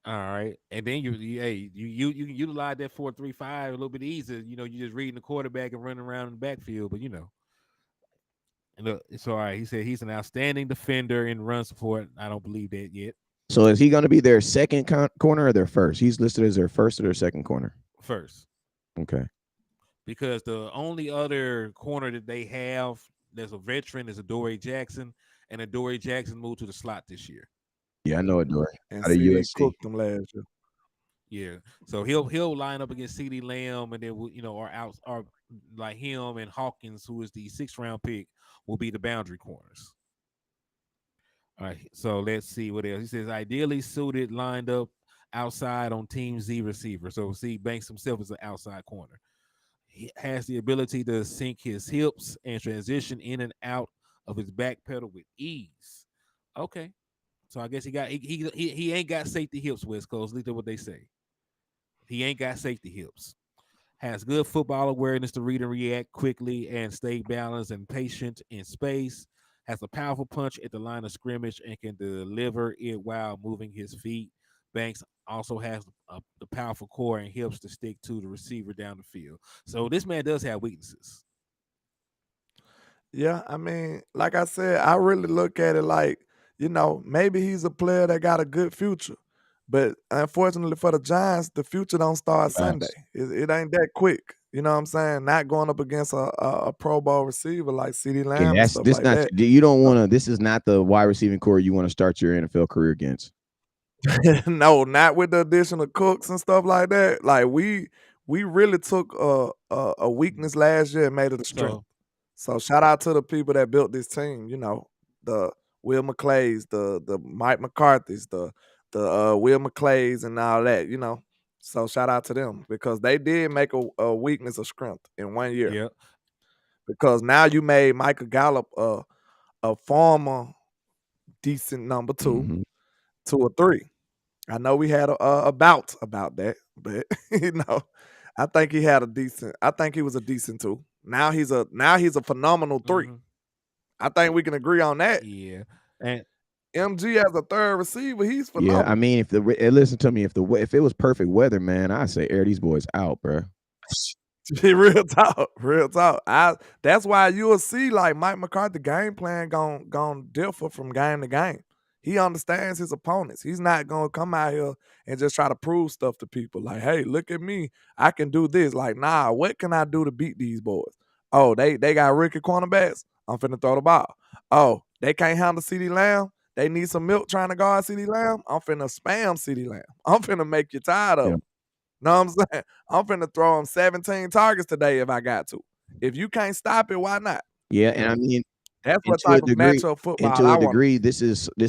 All right, and then you can utilize that 4.35 a little bit easier. You just reading the quarterback and running around in the backfield, but and it's all right. He said he's an outstanding defender in run support. I don't believe that yet. So is he going to be their second corner or their first? He's listed as their first or their second corner. First. Okay. Because the only other corner that they have that's a veteran is Adoree Jackson, and Adoree Jackson moved to the slot this year. Yeah, I know Adoree. And CD cooked them last year. Yeah, so he'll line up against CD Lamb, and then or like him and Hawkins, who is the 6th round pick, will be the boundary corners. All right, so let's see what else. He says ideally suited, lined up outside on Team Z receiver. So see, Banks himself is an outside corner. He has the ability to sink his hips and transition in and out of his back pedal with ease. Okay, so I guess he ain't got safety hips, West Coast. At least that's what they say. He ain't got safety hips. Has good football awareness to read and react quickly and stay balanced and patient in space. Has a powerful punch at the line of scrimmage and can deliver it while moving his feet. Banks also has the powerful core and hips to stick to the receiver down the field. So this man does have weaknesses. Yeah, I mean, like I said, I really look at it like, maybe he's a player that got a good future. But unfortunately for the Giants, the future don't start Sunday. It ain't that quick. You know what I'm saying? Not going up against a Pro Bowl receiver like CeeDee Lamb and stuff like that. You don't want to. This is not the wide receiving core you want to start your NFL career against. No, not with the addition of Cooks and stuff like that. Like we really took a weakness last year and made it a strength. So shout out to the people that built this team. The Will McClays, the Mike McCarthy's, the Will McClays and all that. So shout out to them because they did make a weakness a strength in 1 year. Yeah. Because now you made Michael Gallup a former decent number 2 to a 3. I know we had a bout about that, but I think he had a decent. I think he was a decent 2. Now he's a phenomenal 3. Mhm. I think we can agree on that. Yeah, and MG as a third receiver, he's Yeah, I phenomenal. mean, listen to me, if it was perfect weather, man, I say air these boys out, bro. Real talk, real talk. That's why you'll see like Mike McCarthy game plan gon' differ from game to game. He understands his opponents. He's not gonna come out here and just try to prove stuff to people. Like, hey, look at me, I can do this. Like, nah, what can I do to beat these boys? Oh, they got rookie cornerbacks. I'm finna throw the ball. Oh, they can't handle CD Lamb. They need some milk trying to guard CD Lamb. I'm finna spam CD Lamb. I'm finna make you tired of Yeah. him. Know what I'm saying? I'm finna throw him 17 targets today if I got to. If you can't stop it, why not? Yeah, and I mean, That's and what to a type of degree, matchup football and to I a want to degree, see. this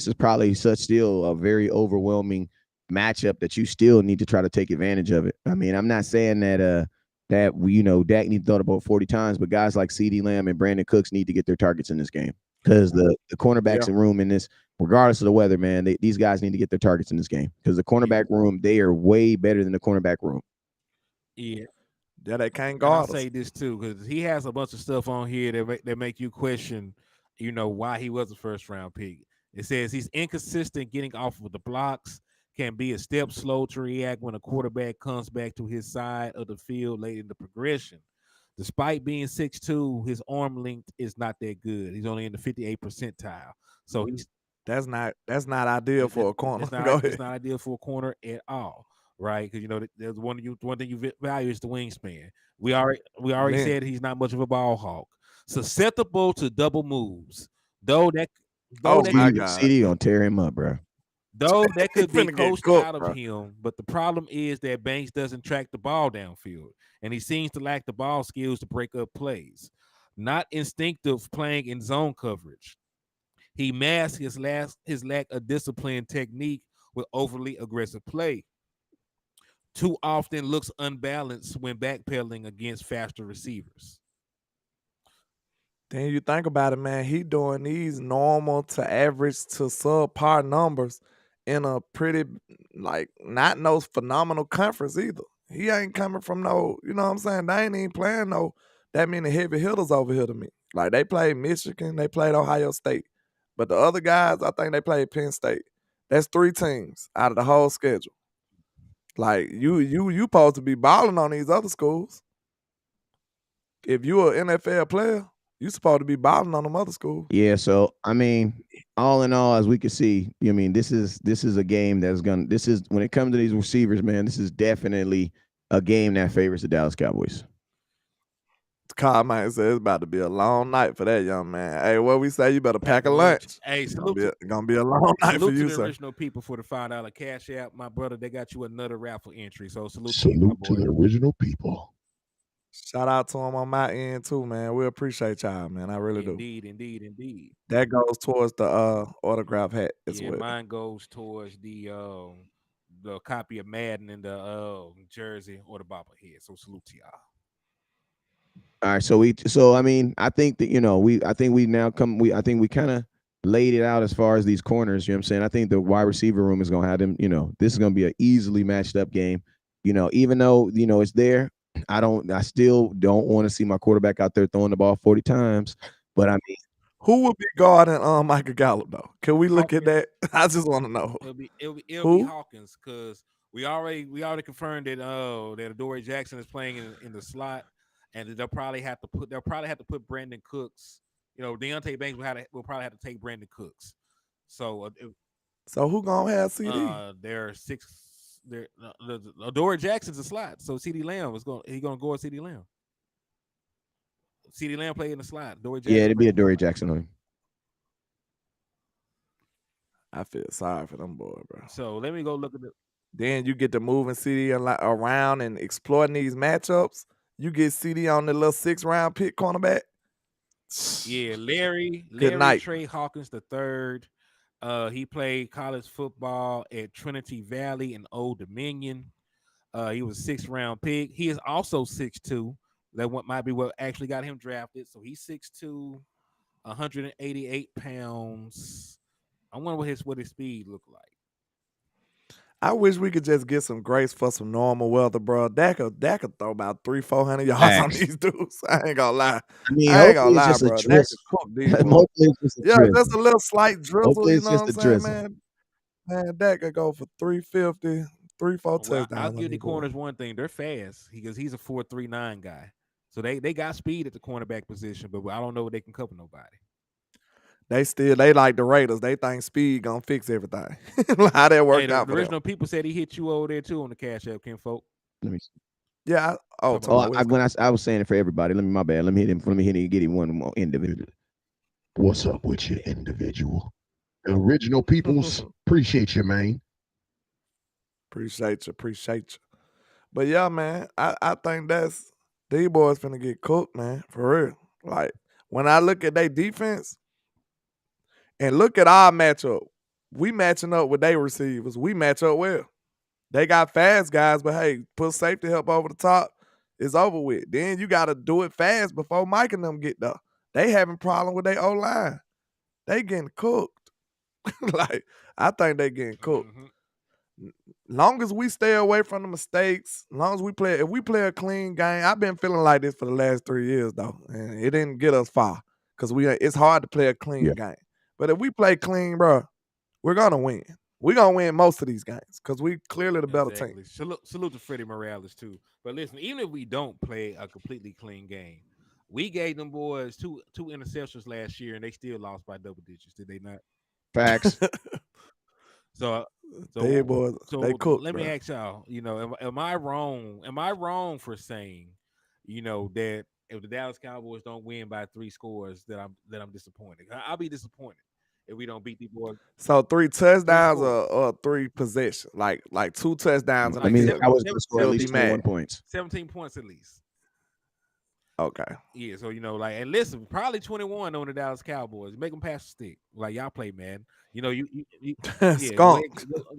is probably such still a very overwhelming matchup that you still need to try to take advantage of it. I mean, I'm not saying that Dak needs to throw the ball 40 times, but guys like CeeDee Lamb and Brandon Cooks need to get their targets in this game because the cornerbacks Yeah. in room in this, regardless of the weather, man, these guys need to get their targets in this game because the cornerback room, they are way better than the cornerback room. yeah, Yeah, they can't and I'll guard us. say this too because he has a bunch of stuff on here that make you question, why he was a first round pick. It says he's inconsistent getting off of the blocks, can be a step slow to react when a quarterback comes back to his side of the field late in the progression. Despite being 6'2", his arm length is not that good. He's only in the 58th percentile. So he's That's not ideal for a corner. it's Go not ahead. ideal for a corner at all, right? Because there's one thing you value is the wingspan. We already Man. said he's not much of a ball hawk, susceptible to double moves. Though that though Oh that my CD, God. CD gonna tear him up, bro. though that He could be finna get coached cooked, out of bro. him, but the problem is that Banks doesn't track the ball downfield, and he seems to lack the ball skills to break up plays. Not instinctive playing in zone coverage. He masks his lack of discipline technique with overly aggressive play. Too often looks unbalanced when backpedaling against faster receivers. Then you think about it, man. He doing these normal to average to subpar numbers in a pretty like not no phenomenal conference either. He ain't coming from no, you know what I'm saying? They ain't even playing no that many heavy hitters over here to me. Like they played Michigan, they played Ohio State. But the other guys, I think they played Penn State. That's 3 teams out of the whole schedule. Like you supposed to be balling on these other schools. If you an NFL player, you supposed to be balling on them other schools. Yeah, so I mean, all in all, as we can see, I mean, this is a game that's gonna. This is when it comes to these receivers, man. This is definitely a game that favors the Dallas Cowboys. Carl might say it's about to be a long night for that young man. Hey, what we say? You better pack a lunch. Hey, Gonna be a long night for salute to you, the sir. original people for the $5 cash app. My brother, they got you another raffle entry. So salute to you, my Salute to boy. the original people. Shout out to him on my end too, man. We appreciate y'all, man. I really do. Indeed. That goes towards the autograph hat as Yeah, well. mine goes towards the copy of Madden and the jersey or the bobblehead. So salute to y'all. All right, so I mean, I think that I think we kind of laid it out as far as these corners. You know what I'm saying? I think the wide receiver room is gonna have them. This is gonna be an easily matched up game. Even though it's there, I still don't want to see my quarterback out there throwing the ball 40 times. But I mean, Who would be guarding Michael Gallup though? Can we look at Hawkins. that? I just want to know. It'll be Who? Hawkins because we already confirmed that Adoree Jackson is playing in the slot, and they'll probably have to put Brandon Cooks. Deontay Banks will probably have to take Brandon Cooks. So So who gonna have CD? there are six. There, Adoree Jackson's a slot, so CD Lamb gonna go with CD Lamb. CD Lamb played in the slot. Adoree yeah, Jackson it'd be a Dory Jackson on him. I feel sorry for them boys, bro. So let me go look at the. Then you get to moving CD around and exploiting these matchups. You get CD on the little 6th-round pick cornerback. Yeah, Larry Good night. Trey Hawkins the third. He played college football at Trinity Valley in Old Dominion. He was a 6th-round pick. He is also 6'2". That might be what actually got him drafted. So he's 6'2", 188 pounds. I wonder what his speed looked like. I wish we could just get some grace for some normal weather, bro. That could throw about 300-400 yards on Facts. these dudes. I ain't gonna lie. I mean, I ain't gonna hopefully it's lie, just a bro. That could drizzle. cook these boys. Hopefully it's just a Yeah, drizzle. just a little slight drizzle, Hopefully you it's know just what a I'm saying, drizzle. man? Man, that could go for 350, 3-4 Well, I'll touchdowns on give the these boys. corners one thing: they're fast because he's a 4.39 guy. So they got speed at the cornerback position, but I don't know if they can cover nobody. They like the Raiders. They think speed gonna fix everything. How that Hey, worked the out for them. original people said he hit you over there too on the Cash App, Ken folk. Let me see. Yeah. Talk Talking about about when Wisconsin. I was saying it for everybody. My bad. Let me hit him. Let me hit him. Get him one more individual. What's up with you, individual? The original peoples, appreciate you, man. Appreciate you. But yeah, man, I think these boys finna get cooked, man, for real. Like when I look at their defense and look at our matchup, we matching up with their receivers. We match up well. They got fast guys, but hey, put safety help over the top, it's over with. Then you gotta do it fast before Mike and them get there. They having problem with their O-line. They getting cooked. Like, I think they getting cooked. Long as we stay away from the mistakes, long as if we play a clean game, I've been feeling like this for the last 3 years though, and it didn't get us far because it's hard to play a clean game. But if we play clean, bro, we're gonna win. We're gonna win most of these games because we clearly the better team. Salute to Freddie Morales too. But listen, even if we don't play a completely clean game, we gave them boys two interceptions last year, and they still lost by double digits. Did they not? Facts. So They boys, they cook, let me bro. ask y'all. Am I wrong? Am I wrong for saying, that if the Dallas Cowboys don't win by 3 scores, that I'm disappointed. I'll be disappointed if we don't beat these boys. So 3 touchdowns scores. or 3 possessions, like 2 touchdowns. I mean, I was seven- going to score at least 21 points. 17 points at least. Okay. Yeah, so and listen, probably 21 on the Dallas Cowboys. Make them pass the stick. Like y'all play, man. You Skunk. go ahead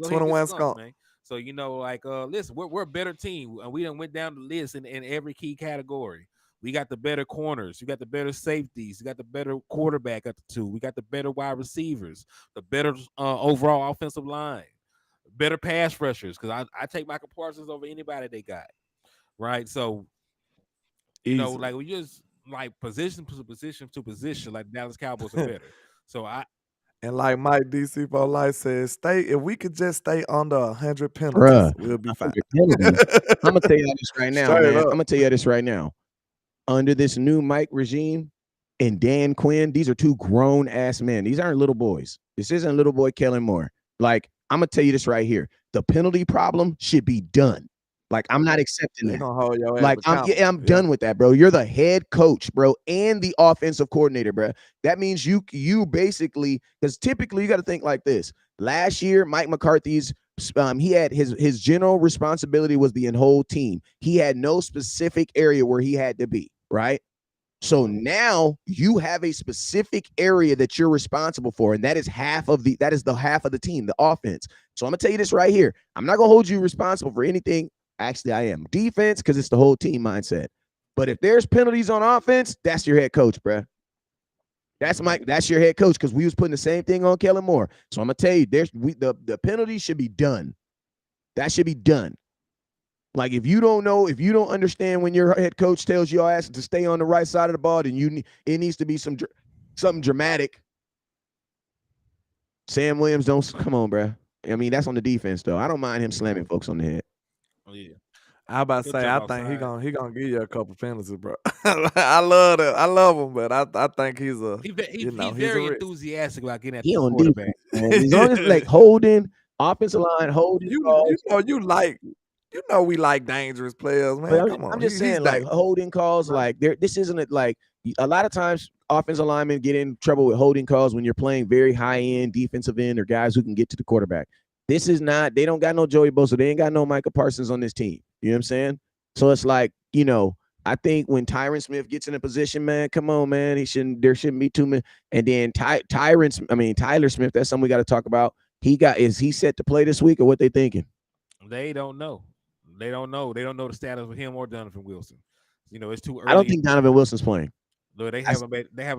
21 skunk. man. So listen, we're a better team, and we done went down the list in every key category. We got the better corners, we got the better safeties, we got the better quarterback at the 2, we got the better wide receivers, the better overall offensive line, better pass rushers. Because I take Michael Parsons over anybody they got, right? So we just position to position to position, like Dallas Cowboys are better. So and like Mike DC for Life says, if we could just stay under 100 penalties, Bruh, we'll be fine. I'm gonna tell you this right now, Straight man. up. I'm gonna tell you this right now. Under this new Mike regime and Dan Quinn, these are 2 grown ass men. These aren't little boys. This isn't little boy Kellen Moore. Like, I'm gonna tell you this right here. The penalty problem should be done. Like, I'm not accepting that. Gonna hold your ass Like, I'm done with that, bro. You're the head coach, bro, and the offensive coordinator, bro. That means you basically, because typically you got to think like this. Last year, Mike McCarthy's he had his general responsibility was the whole team. He had no specific area where he had to be, right? So now you have a specific area that you're responsible for, and that is the half of the team, the offense. So I'm gonna tell you this right here. I'm not gonna hold you responsible for anything. Actually, I am. Defense, because it's the whole team mindset. But if there's penalties on offense, that's your head coach, bro. That's your head coach, because we was putting the same thing on Kellen Moore. So I'm gonna tell you, the penalties should be done. That should be done. Like, if you don't understand when your head coach tells your ass to stay on the right side of the ball, then it needs to be something dramatic. Sam Williams, come on, bro. I mean, that's on the defense, though. I don't mind him slamming folks on the head. Oh yeah. I about to say, I think he gonna give you a couple penalties, bro. I love it. I love him, but I think he's very enthusiastic about getting at the quarterback. Defense, as long as like holding, offensive line, holding. We like dangerous players, man. Come on. I'm just saying, like, holding calls, like this isn't like a lot of times offensive linemen get in trouble with holding calls when you're playing very high end defensive end or guys who can get to the quarterback. This is not, they don't got no Joey Bosa. They ain't got no Micah Parsons on this team. You know what I'm saying? So it's like, I think when Tyron Smith gets in a position, man, come on, man. There shouldn't be too many. And then Tyler Smith, that's something we got to talk about. Is he set to play this week, or what they thinking? They don't know. They don't know the status of him or Donovan Wilson. It's too early. I don't think Donovan Wilson's playing. No, they haven't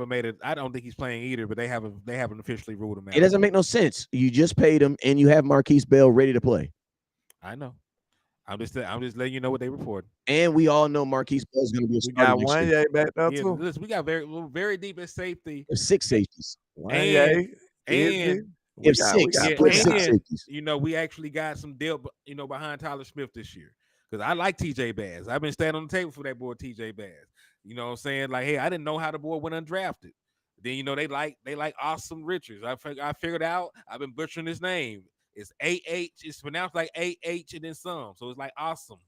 made it. I don't think he's playing either, but they haven't officially ruled him out. It doesn't make no sense. You just paid him, and you have Marquise Bell ready to play. I know. I'm just letting you know what they reported. And we all know Marquise Bell is going to be a We starter got next one year. yay back there Yeah, too. listen, we got very deep at safety. There's 6 safeties. One And yay, Izzy. and We have We got split plenty. 6 and safeties. we actually got some depth, behind Tyler Smith this year. Because I like TJ Bass. I've been standing on the table for that boy TJ Bass. You know what I'm saying? Like, hey, I didn't know how the boy went undrafted. Then they like Awesome Richards. I figured out. I've been butchering his name. It's AH. It's pronounced like AH and then some. So it's like Awesome.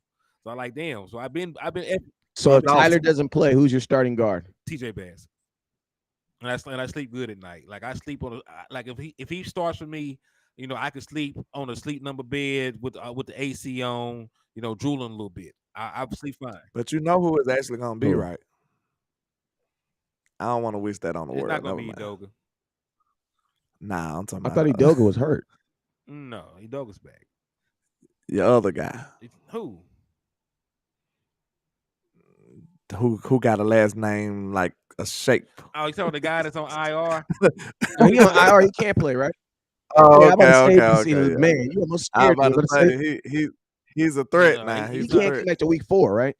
So I like damn. So I've been. So if Tyler doesn't play, who's your starting guard? TJ Bass. And I sleep good at night. Like I sleep on like if he starts for me, I could sleep on a sleep number bed with the AC on, drooling a little bit. I sleep fine. But you know who is actually gonna be Who? right? I don't want to wish that on the It's world. not gonna Never be mind. Udoka. Nah, I'm talking I about thought Udoka was hurt. No, Udoka's back. your other guy Who? who got a last name like a shape. Oh, you talking the guy that's on IR? Oh, he on IR. He can't play, right? Oh, Yeah, I'm about to say, okay. man, you almost I was scared me. about to say he's a threat No, now. he He's He a can't threat. connect to week 4, right?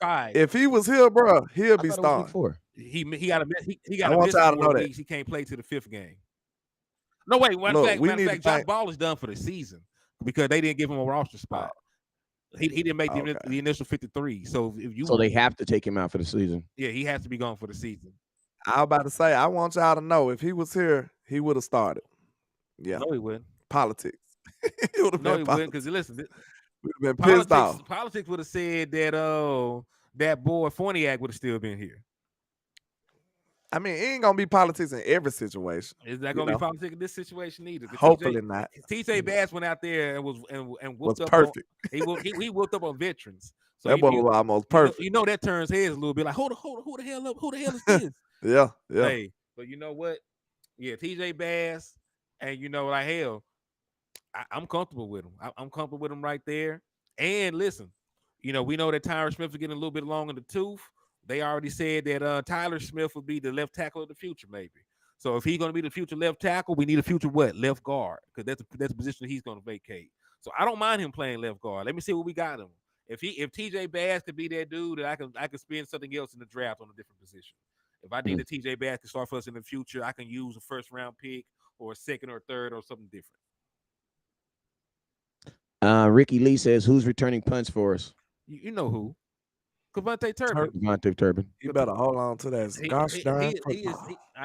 Five. If he was here, bro, he'll I be thought it was week starting. 4. He got I to want miss y'all some to more know that. weeks. He can't play to the 5th game. No, wait. Matter Look, of fact, Josh Ball is done for the season because they didn't give him a roster spot. He didn't make the initial 53. So they have to take him out for the season. Yeah, he has to be gone for the season. I was about to say, I want y'all to know if he was here, he would have started. Yeah. No, he wouldn't. Politics. He would have No, been he wouldn't. Because listen, we'd have been pissed off. Politics would have said that that boy Forniak would have still been here. I mean, it ain't gonna be politics in every situation. Is that gonna be politics in this situation either? Hopefully not. TJ Bass went out there and was perfect. He whooped up on veterans. So that boy was almost perfect. That turns heads a little bit like, hold on, who the hell up? Who the hell is this? Yeah. Hey, but you know what? Yeah, TJ Bass, and like hell, I'm comfortable with him. I'm comfortable with him right there. And listen, we know that Tyler Smith is getting a little bit long in the tooth. They already said that Tyler Smith will be the left tackle of the future, maybe. So if he's going to be the future left tackle, we need a future what? Left guard, because that's the position he's going to vacate. So I don't mind him playing left guard. Let me see what we got him. If TJ Bass could be that dude, that I could spend something else in the draft on a different position. If I need a TJ Bass to start for us in the future, I can use a first round pick or a second or third or something different. Ricky Lee says, who's returning punts for us? You know who? Devontae Turpin. Devontae Turpin. You better hold on to that. Gosh darn.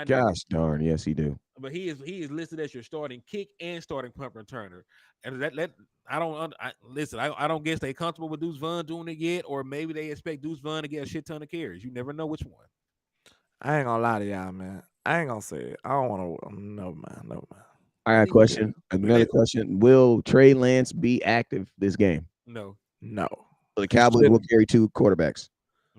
Gosh darn, yes, he do. But he is listed as your starting kick and starting punt returner. And I don't guess they comfortable with Deuce Vaughn doing it yet, or maybe they expect Deuce Vaughn to get a shit ton of carries. You never know which one. I ain't gonna lie to y'all, man. I ain't gonna say it. I don't want to. No man. I got a question. Another question. Will Trey Lance be active this game? No. So the Cowboys will carry 2 quarterbacks.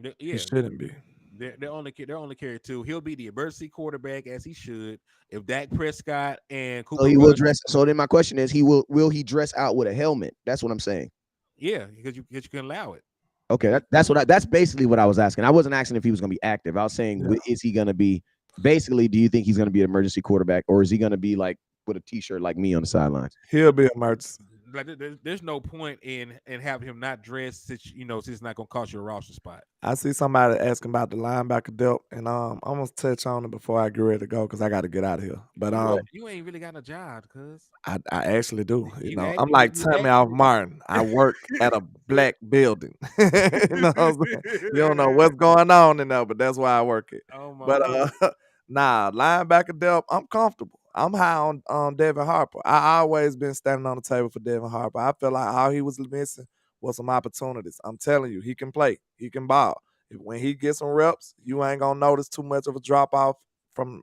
Yeah, he shouldn't be. They're only carry 2. He'll be the emergency quarterback as he should. If Dak Prescott and Cooper, so he will dress. So then my question is, will he dress out with a helmet? That's what I'm saying. Yeah, because you can allow it. Okay, that's basically what I was asking. I wasn't asking if he was going to be active. I was saying, is he going to be? Basically, do you think he's going to be an emergency quarterback, or is he going to be like with a T-shirt like me on the sidelines? He'll be an emergency. Like there's no point in having him not dressed, since it's not gonna cost you a roster spot. I see somebody asking about the linebacker depth, and I'm gonna touch on it before I get ready to go because I got to get out of here. But you ain't really got a job, cuz I actually do. I'm like Tammy off Martin. I work at a black building. You know what I'm saying? You don't know what's going on in there, but that's why I work it. Oh my but linebacker depth, I'm comfortable. I'm high on Devin Harper. I always been standing on the table for Devin Harper. I feel like all he was missing was some opportunities. I'm telling you, he can play. He can ball. When he gets some reps, you ain't gonna notice too much of a drop off from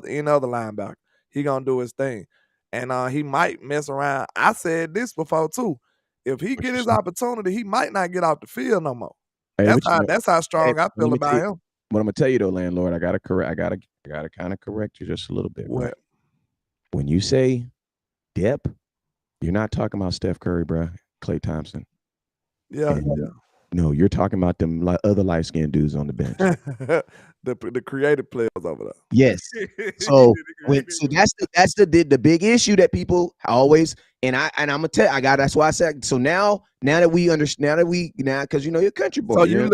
any other linebacker. He gonna do his thing, and he might mess around. I said this before too. If he get his opportunity, he might not get off the field no more. Hey, that's how strong I feel about him. What I'm gonna tell you though, landlord, I gotta kind of correct you just a little bit. What? Right? When you say depth, you're not talking about Steph Curry, bro. Klay Thompson. Yeah. No, you're talking about them other light-skinned dudes on the bench. the creative players over there. Yes. So that's the big issue that people always and I'm gonna tell that's why I said so now that we understand because you're a country boy. So you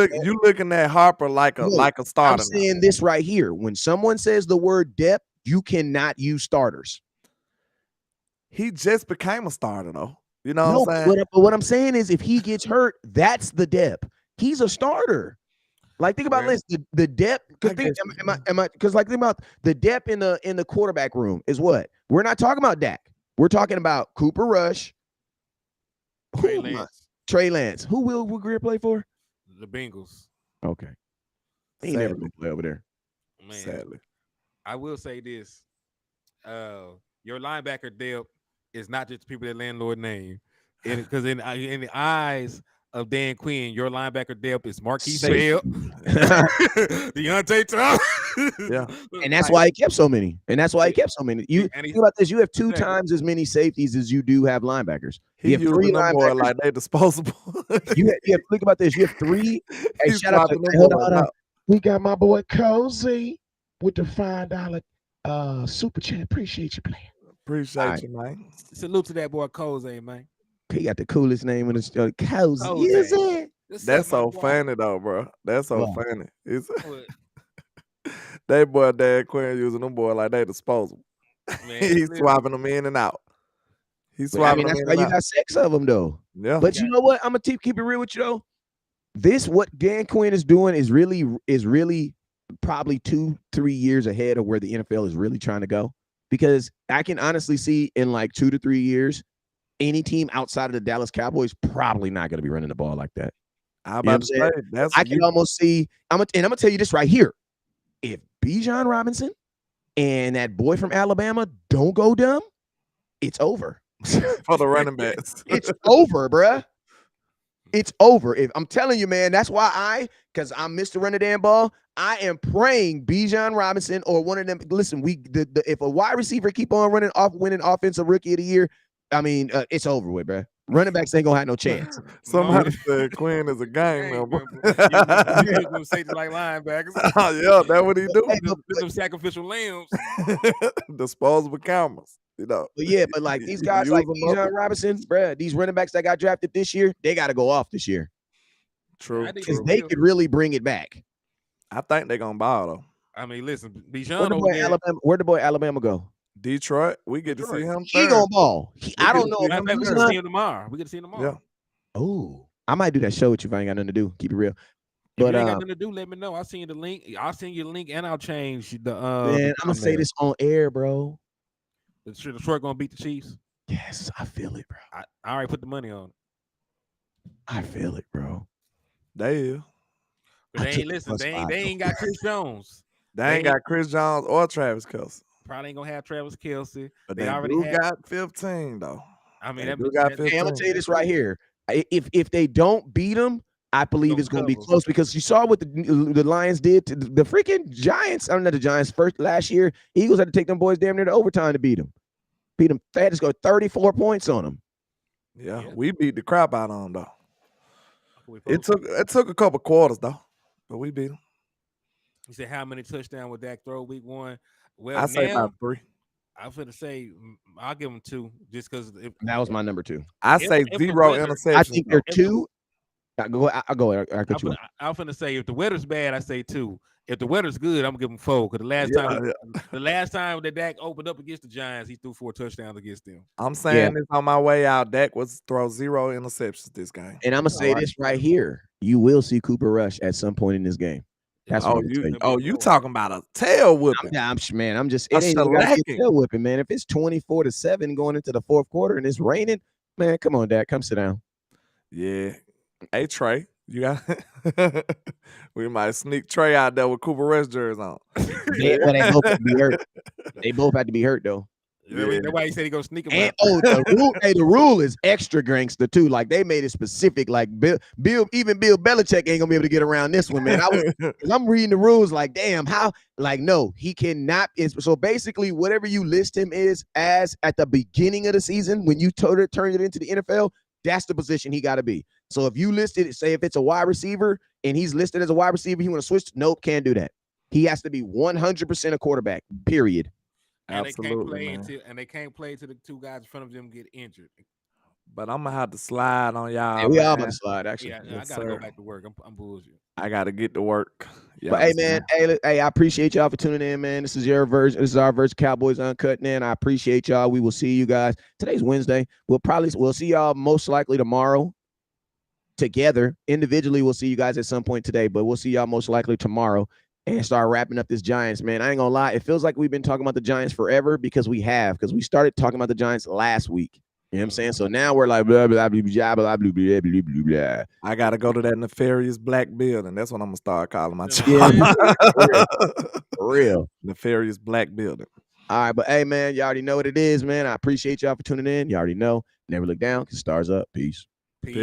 looking at Harper like a starter. I'm saying this right here. When someone says the word depth, you cannot use starters. He just became a starter though. You know what I'm saying? But what I'm saying is if he gets hurt, that's the depth. He's a starter. Like think about this, the depth. Because think about the depth in the quarterback room is what we're not talking about. Dak. We're talking about Cooper Rush, Trey Lance. Who will Greer play for? The Bengals. Okay, he ain't never gonna play over there. Man, sadly, I will say this: your linebacker depth is not just people that landlord name, because in the eyes of Dan Quinn, your linebacker depth is Marquise Bell, Deontay Thomas. Yeah, and that's why he kept so many. You think about this: you have 2 times as many safeties as you do have linebackers. He using them boy like they disposable. you have think about this: you have 3. Hey, shout out to hold on. We got my boy Cozy with the $5 super chat. Appreciate you, player. Appreciate you, man. Salute to that boy Cozy, man. He got the coolest name in the Cozy. Is it? That's so funny though, bro. That's so funny. That boy Dan Quinn using them boy like they disposable. He's swapping them in and out. He's swapping them in and out. That's why you got 6 of them though. Yeah. But you know what? I'm gonna keep it real with you though. What Dan Quinn is doing is really probably 2-3 years ahead of where the NFL is really trying to go. Because I can honestly see in like 2 to 3 years, any team outside of the Dallas Cowboys probably not going to be running the ball like that. I can almost see. I'm gonna tell you this right here: if Bijan Robinson and that boy from Alabama don't go dumb, it's over for the running backs. It's over, bruh. It's over. If I'm telling you, man, that's why because I'm Mr. Run the Damn Ball. I am praying Bijan Robinson or one of them. Listen, if a wide receiver keep on winning offensive rookie of the year, I mean, it's over with, bro. Running backs ain't gonna have no chance. Somebody said Quinn is a gang member. You safety like linebackers. Yeah, that's what he do. Them sacrificial lambs. Disposable cameras. But like these guys like Bijan Robinson, bro, these running backs that got drafted this year, they got to go off this year. True. Because they could really bring it back. I think they're gonna ball though. I mean, listen, Bijan where'd the boy Alabama go? Detroit. We get to see him. He gonna ball. I don't know. We get to see him tomorrow. Yeah. Oh, I might do that show with you if I ain't got nothing to do. Keep it real. But if you ain't got nothing to do, let me know. I'll send you the link. I'll send you the link and I'll change the. Man, I'm gonna say this on air, bro. The short gonna beat the Chiefs. Yes, I feel it, bro. I already put the money on it. I feel it, bro. They is. But they ain't got Chris Jones. They ain't got Chris Jones or Travis Kelce. Probably ain't gonna have Travis Kelce. But they already got 15 though. I mean, I'm gonna tell you this right here. If they don't beat them, I believe it's gonna be close because you saw what the Lions did to the freaking Giants. I'm not the Giants last year. Eagles had to take them boys damn near to overtime to beat them. They had to score 34 points on them. Yeah, we beat the crap out of them though. It took a couple quarters though, but we beat them. You said how many touchdowns would Dak throw week 1? Well, I say about 3. I'm finna say I'll give him 2 just because that was my number 2. I say 0 interceptions. I think they're 2. I'll go. I'm finna say if the weather's bad, I say 2. If the weather's good, I'm gonna give him 4. Because the last time that Dak opened up against the Giants, he threw 4 touchdowns against them. I'm saying this on my way out. Dak was throw 0 interceptions this game. And I'm gonna say this right here: you will see Cooper Rush at some point in this game. That's you talking about a tail whipping? I'm just it ain't a tail whipping, man. If it's 24-7 going into the 4th quarter and it's raining, man, come on, Dak, come sit down. Yeah. Hey Trey, you got we might sneak Trey out there with Cooper Rush jerseys on. They both have to be hurt. They both have to be hurt though. Yeah. That's why he said he gonna sneak him. And the rule is extra gangster too. Like they made it specific. Like even Bill Belichick ain't gonna be able to get around this one, man. I'm reading the rules like, damn, how? Like, no, he cannot. So basically, whatever you list him as at the beginning of the season, when you turned it into the NFL, that's the position he got to be. So if you listed, say if it's a wide receiver and he's listed as a wide receiver, you want to switch? Nope, can't do that. He has to be 100% a quarterback. Period. And Absolutely, man. They can't play till the two guys in front of them get injured. But I'm gonna have to slide on y'all. Yeah, we all about man. to slide, actually. Yeah, Yes, I gotta go sir. back to work. I'm bullshit. I gotta get to work. But hey, man, hey, I appreciate y'all for tuning in, man. This is your version. This is our version, Cowboys Uncut, man. I appreciate y'all. We will see you guys. Today's Wednesday. We'll see y'all most likely tomorrow. Together, individually, we'll see you guys at some point today, but we'll see y'all most likely tomorrow and start wrapping up this Giants, man. I ain't gonna lie, it feels like we've been talking about the Giants forever because we started talking about the Giants last week. You know what I'm saying? So now we're like blah blah blah blah blah blah blah blah blah. I gotta go to that nefarious black building. That's what I'm gonna start calling my Yeah, child. for real. Nefarious black building. All right, but hey, man, you already know what it is, man. I appreciate y'all for tuning in. You already know. Never look down, 'cause stars up. Peace. Peace.